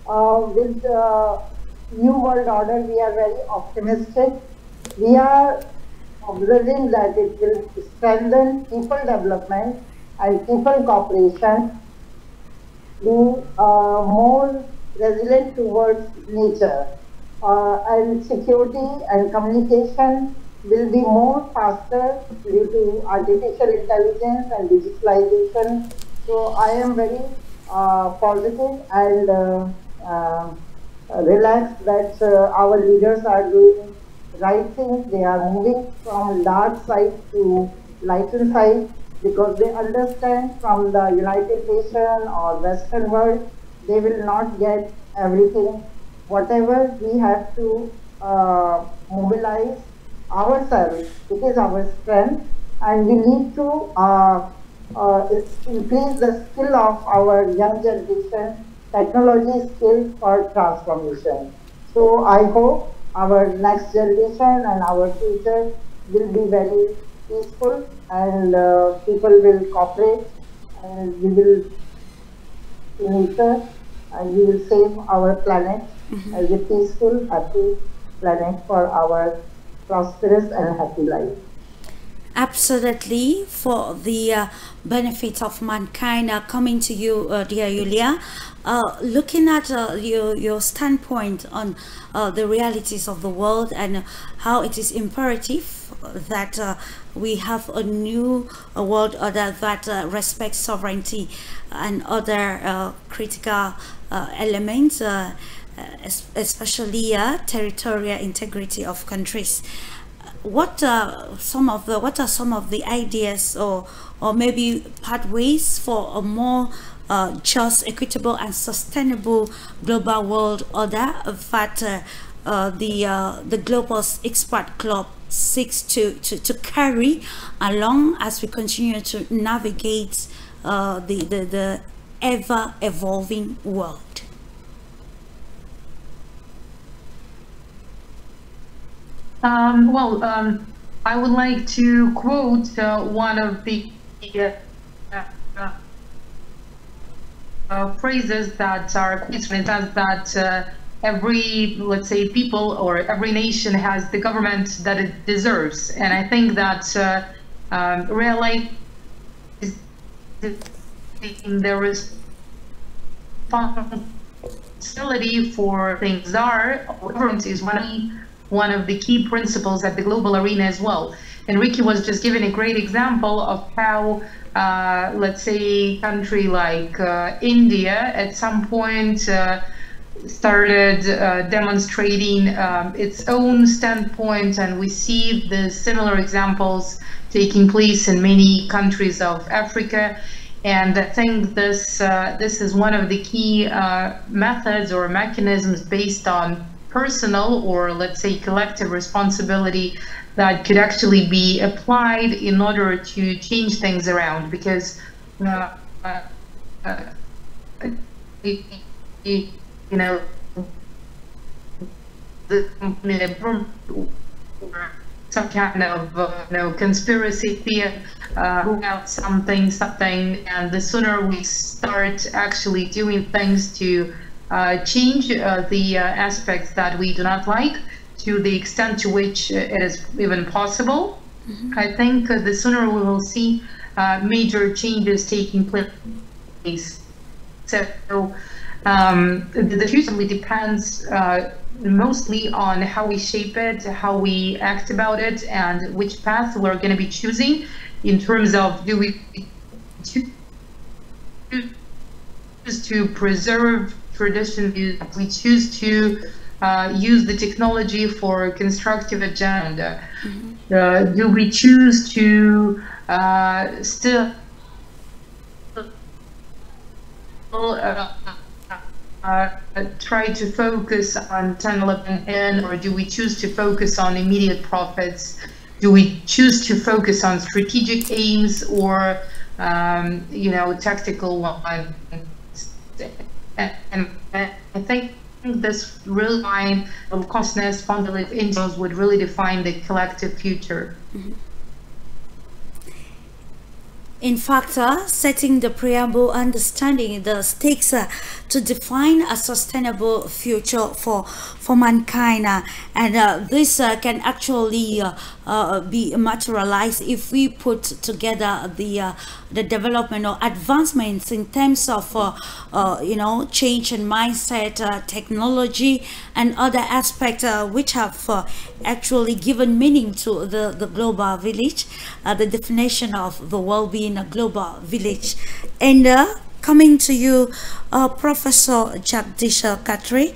With the new world order, we are very optimistic. We are observing that it will strengthen people development and people cooperation, be more resilient towards nature, and security and communication will be more faster due to artificial intelligence and digitalization. So I am very positive and relaxed that our leaders are doing right things. They are moving from dark side to lighten side, because they understand from the United Nations or Western world, they will not get everything. Whatever we have to mobilize ourselves, it is our strength, and we need to increase the skill of our young generation, technology skill for transformation. So I hope our next generation and our future will be very peaceful, and people will cooperate, and we will nature, and we will save our planet as a peaceful, happy planet for our prosperous and happy life. Absolutely, for the benefit of mankind. Coming to you, dear Yulia, looking at your standpoint on the realities of the world and how it is imperative that we have a new world order that respects sovereignty and other critical elements, especially territorial integrity of countries. What are some of the ideas or maybe pathways for a more just, equitable and sustainable global world order that the Global Expert Club seeks to carry along as we continue to navigate the ever evolving world? I would like to quote one of the phrases that are quite that every, let's say, people or every nation has the government that it deserves. And I think that realizing there is responsibility for things government is one of the key principles at the global arena as well. Enrique was just giving a great example of how, let's say, a country like India at some point started demonstrating its own standpoint, and we see the similar examples taking place in many countries of Africa. And I think this is one of the key methods or mechanisms based on personal or, let's say, collective responsibility that could actually be applied in order to change things around, because you know, some kind of conspiracy theory about something, and the sooner we start actually doing things to change the aspects that we do not like, to the extent to which it is even possible, I think the sooner we will see major changes taking place. So the future really depends mostly on how we shape it, how we act about it, and which path we're going to be choosing in terms of, do we choose to preserve tradition, we choose to use the technology for constructive agenda, do we choose to still try to focus on 10-11-N, or do we choose to focus on immediate profits? Do we choose to focus on strategic aims or tactical ones? And I think this real line of consciousness, fundamental individuals would really define the collective future. In fact, setting the preamble, understanding the stakes to define a sustainable future for mankind, and this can actually be materialized if we put together the development or advancements in terms of change in mindset, technology, and other aspects which have actually given meaning to the global village, the definition of the world being a global village. And coming to you, Professor Jagdish Khatri,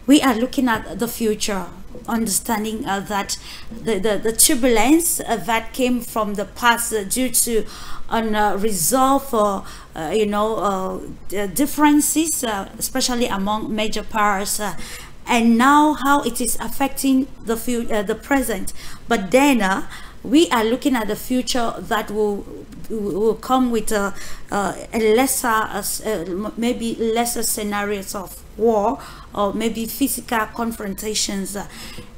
we are looking at the future, understanding that the turbulence that came from the past due to unresolved differences, especially among major powers, and now how it is affecting the present. But then we are looking at the future that will come with maybe lesser scenarios of war or maybe physical confrontations.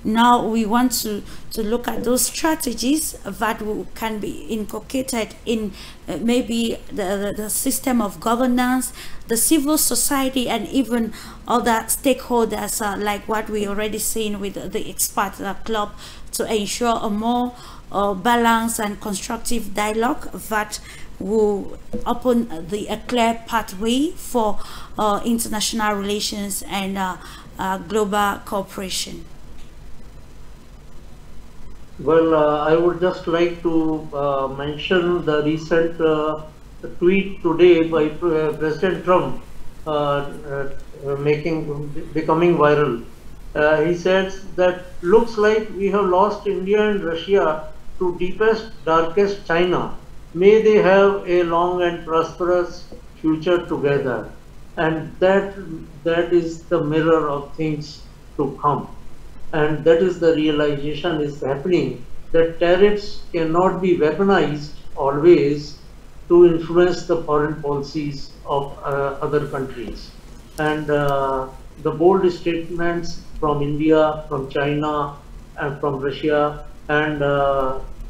Now we want to look at those strategies that can be inculcated in maybe the system of governance, the civil society, and even other stakeholders, like what we already seen with the expert club, to ensure a more balanced and constructive dialogue that will open a clear pathway for international relations and global cooperation. Well, I would just like to mention the recent tweet today by President Trump becoming viral. He says that looks like we have lost India and Russia to deepest, darkest China. May they have a long and prosperous future together. And that is the mirror of things to come. And that is the realization is happening, that tariffs cannot be weaponized always to influence the foreign policies of other countries. And the bold statements from India, from China, and from Russia, and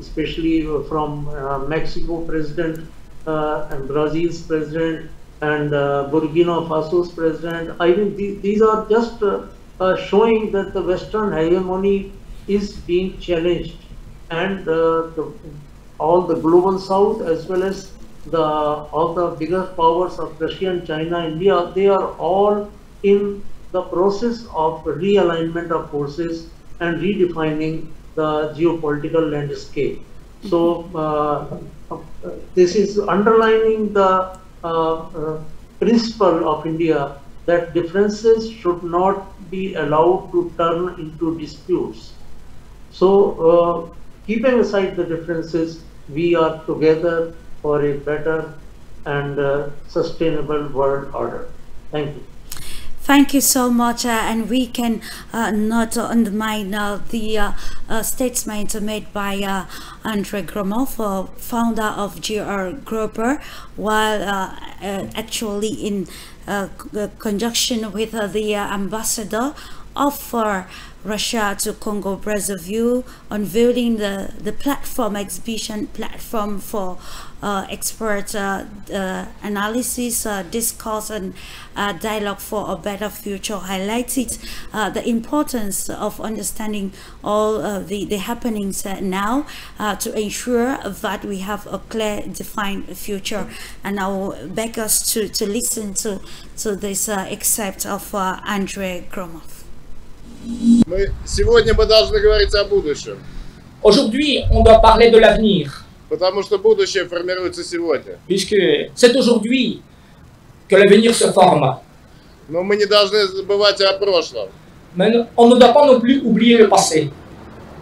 especially from Mexico president and Brazil's president and Burkina Faso's president. I think these are just showing that the Western hegemony is being challenged, and all the global South as well as all the bigger powers of Russia and China, India, they are all in the process of realignment of forces and redefining the geopolitical landscape. So this is underlining the principle of India that differences should not be allowed to turn into disputes. So keeping aside the differences, we are together for a better and sustainable world order. Thank you. Thank you so much, and we can not undermine the statement made by Andrei Gromov, founder of GR Grouper, while actually in conjunction with the ambassador of Russia to Congo Brazzaville, unveiling the platform, exhibition platform for expert analysis, discourse, and dialogue for a better future, highlighted the importance of understanding all the happenings now to ensure that we have a clear, defined future. And I will beg us to listen to this excerpt of Andrei Gromov. Сегодня мы должны говорить о будущем. Aujourd'hui, on doit parler de l'avenir. Потому что будущее формируется сегодня. Puisque c'est aujourd'hui que l'avenir se forme. Но мы не должны забывать о прошлом. Mais on ne doit pas non plus oublier le passé.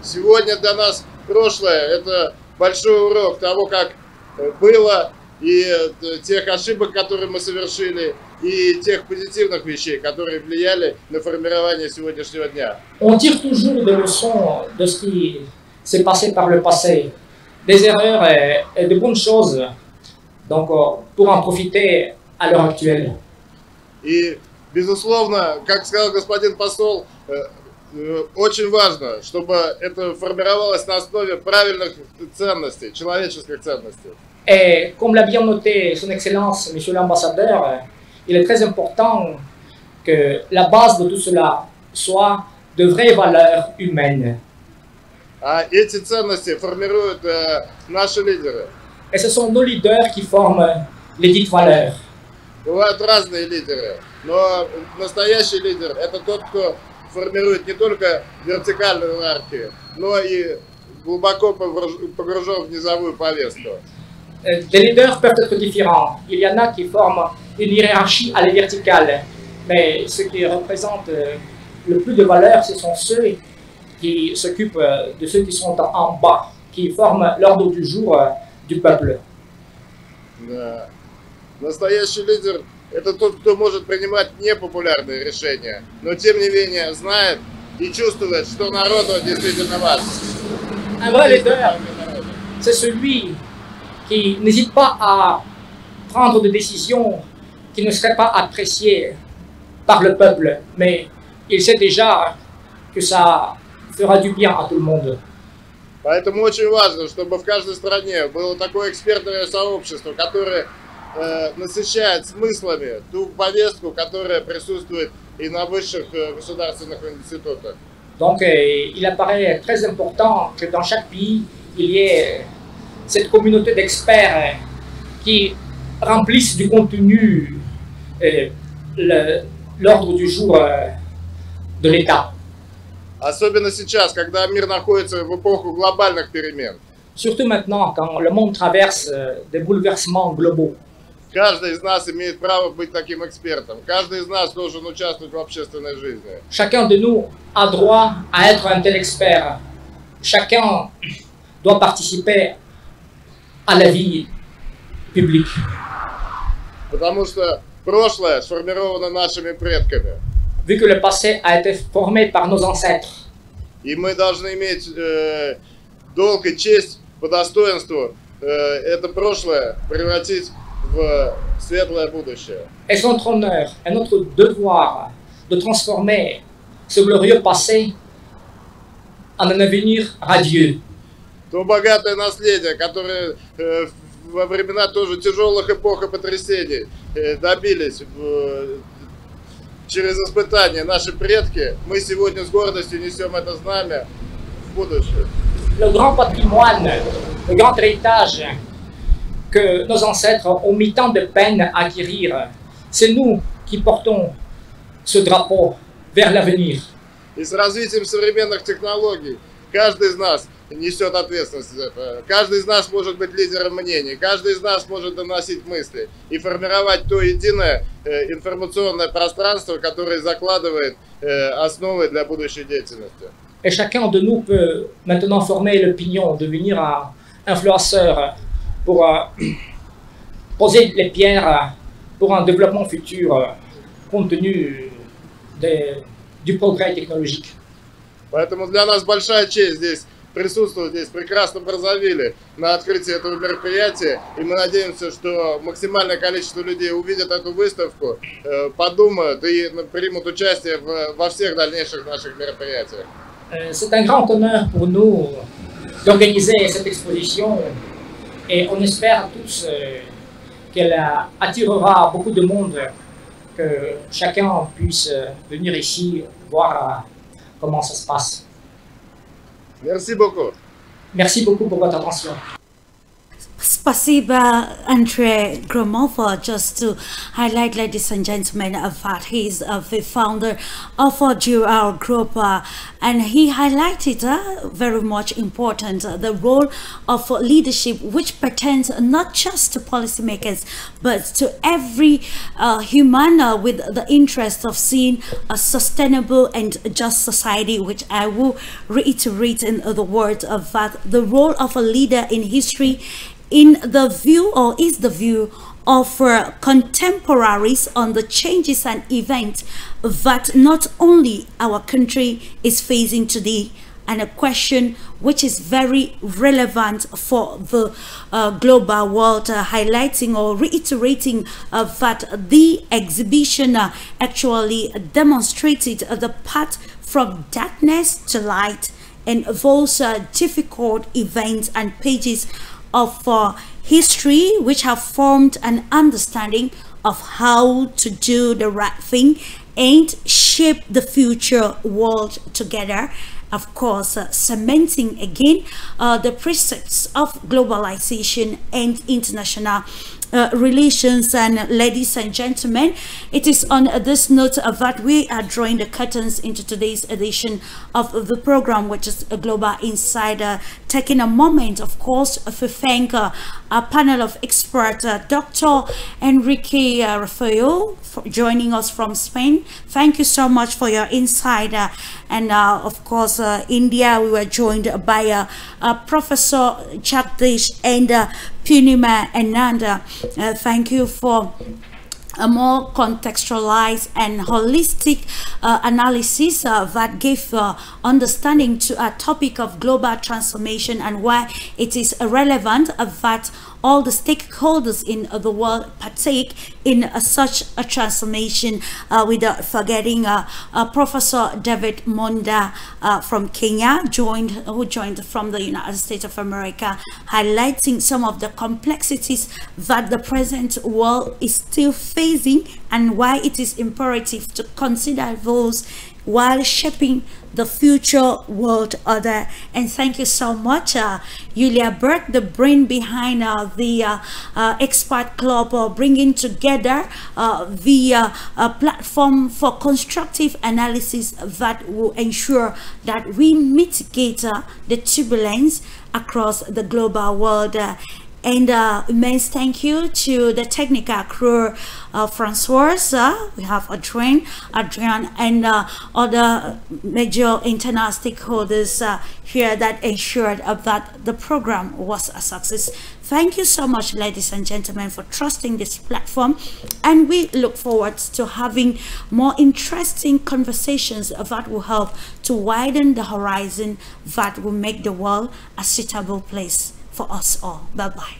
Сегодня для нас прошлое – это большой урок того, как было, и тех ошибок, которые мы совершили, и тех позитивных вещей, которые влияли на формирование сегодняшнего дня. On tire toujours des leçons de ce qui s'est passé par le passé, des erreurs et de bonnes choses, donc pour en profiter à l'heure actuelle. И, безусловно, как сказал господин посол, очень важно, чтобы это формировалось на основе правильных ценностей, человеческих ценностей. Et comme l'a bien noté son Excellence, Monsieur l'Ambassadeur, il est très important que la base de tout cela soit de vraies valeurs humaines. А эти ценности формируют наши лидеры. Et ce sont nos leaders qui forment les dites valeurs. Бывают разные лидеры, но настоящий лидер – это тот, кто формирует не только вертикальную иерархию, но и глубоко погружен в низовую повестку. Les leaders peuvent être différents. Il y en a qui forment une hiérarchie à la verticale, mais ce qui représente le plus de valeur, ce sont ceux qui s'occupent de ceux qui sont en bas, qui forment l'ordre du jour du peuple. Да. Настоящий лидер – это тот, кто может принимать непопулярные решения, но тем не менее знает и чувствует, что народу действительно важно. Un vrai leader, c'est celui qui n'hésite pas à prendre des décisions qui ne seraient pas appréciées par le peuple, mais il sait déjà que ça fera du bien à tout le monde. Поэтому очень важно, чтобы в каждой стране было такое экспертное сообщество, которое насыщает смыслами ту повестку, которая присутствует и на высших государственных институтах. Donc, il apparaît très important que dans chaque pays, il y ait cette communauté d'experts qui remplissent du contenu l'ordre du jour de l'État. Особенно сейчас, когда мир находится в эпоху глобальных перемен. Surtout maintenant, quand le monde traverse des bouleversements globaux. Каждый из нас имеет право быть таким экспертом. Каждый из нас должен участвовать в общественной жизни. Chacun de nous a droit à être un tel expert. Chacun doit participer à la vie publique. Потому что прошлое сформировано нашими предками. Vu que le passé a été formé par nos ancêtres. И мы должны иметь долг и честь по достоинству это прошлое превратить в светлое будущее. Et c'est notre honneur et notre devoir de transformer ce glorieux passé en un avenir radieux. То богатое наследие, которое во времена тоже тяжелых эпох и потрясений добились через испытания наши предки, мы сегодня с гордостью несем это знамя в будущее. Le grand patrimoine, le grand héritage que nos ancêtres ont mis tant de peine à acquérir, c'est nous qui portons ce drapeau vers l'avenir. И с развитием современных технологий каждый из нас несет ответственность за это. Каждый из нас может быть лидером мнений, каждый из нас может доносить мысли и формировать то единое информационное пространство, которое закладывает основы для будущей деятельности. Et chacun de nous peut maintenant former l'opinion, devenir un influenceur pour poser les pierres pour un développement futur compte tenu du progrès technologique. Поэтому для нас большая честь здесь присутствовать здесь в прекрасном Браззавилле на открытии этого мероприятия. И мы надеемся, что максимальное количество людей увидят эту выставку, подумают и примут участие во всех дальнейших наших мероприятиях. C'est un grand honneur pour nous d'organiser cette exposition et on espère tous qu'elle attirera beaucoup de monde, que chacun puisse venir ici voir comment ça se passe. Merci beaucoup. Merci beaucoup pour votre attention. Spasiba Andrei Gromov, just to highlight, ladies and gentlemen, that he's the founder of GR Group, and he highlighted very much important the role of leadership, which pertains not just to policymakers but to every human with the interest of seeing a sustainable and just society, which I will reiterate in the words of that the role of a leader in history in the view, or is the view of contemporaries on the changes and events that not only our country is facing today, and a question which is very relevant for the global world, highlighting or reiterating that the exhibition actually demonstrated the path from darkness to light, and those difficult events and pages of history which have formed an understanding of how to do the right thing and shape the future world together. Of course, cementing again the precepts of globalization and international relations. And ladies and gentlemen, it is on this note that we are drawing the curtains into today's edition of the program, which is a Global Insider, taking a moment, of course, to thank our panel of experts, Dr. Enrique Rafael, for joining us from Spain. Thank you so much for your insight. And of course, India, we were joined by Professor Jagdish and Punima Ananda. Thank you for a more contextualized and holistic analysis that give understanding to a topic of global transformation and why it is relevant that all the stakeholders in the world partake in such a transformation, without forgetting Professor David Monda from Kenya, who joined from the United States of America, highlighting some of the complexities that the present world is still facing and why it is imperative to consider those while shaping the future world order. And thank you so much, Julia Burke, the brain behind the Expert Club, bringing together the platform for constructive analysis that will ensure that we mitigate the turbulence across the global world. And immense thank you to the technical crew, Francois, we have Adrian, and other major internal stakeholders here that ensured that the program was a success. Thank you so much, ladies and gentlemen, for trusting this platform, and we look forward to having more interesting conversations that will help to widen the horizon, that will make the world a suitable place for us all. Bye-bye.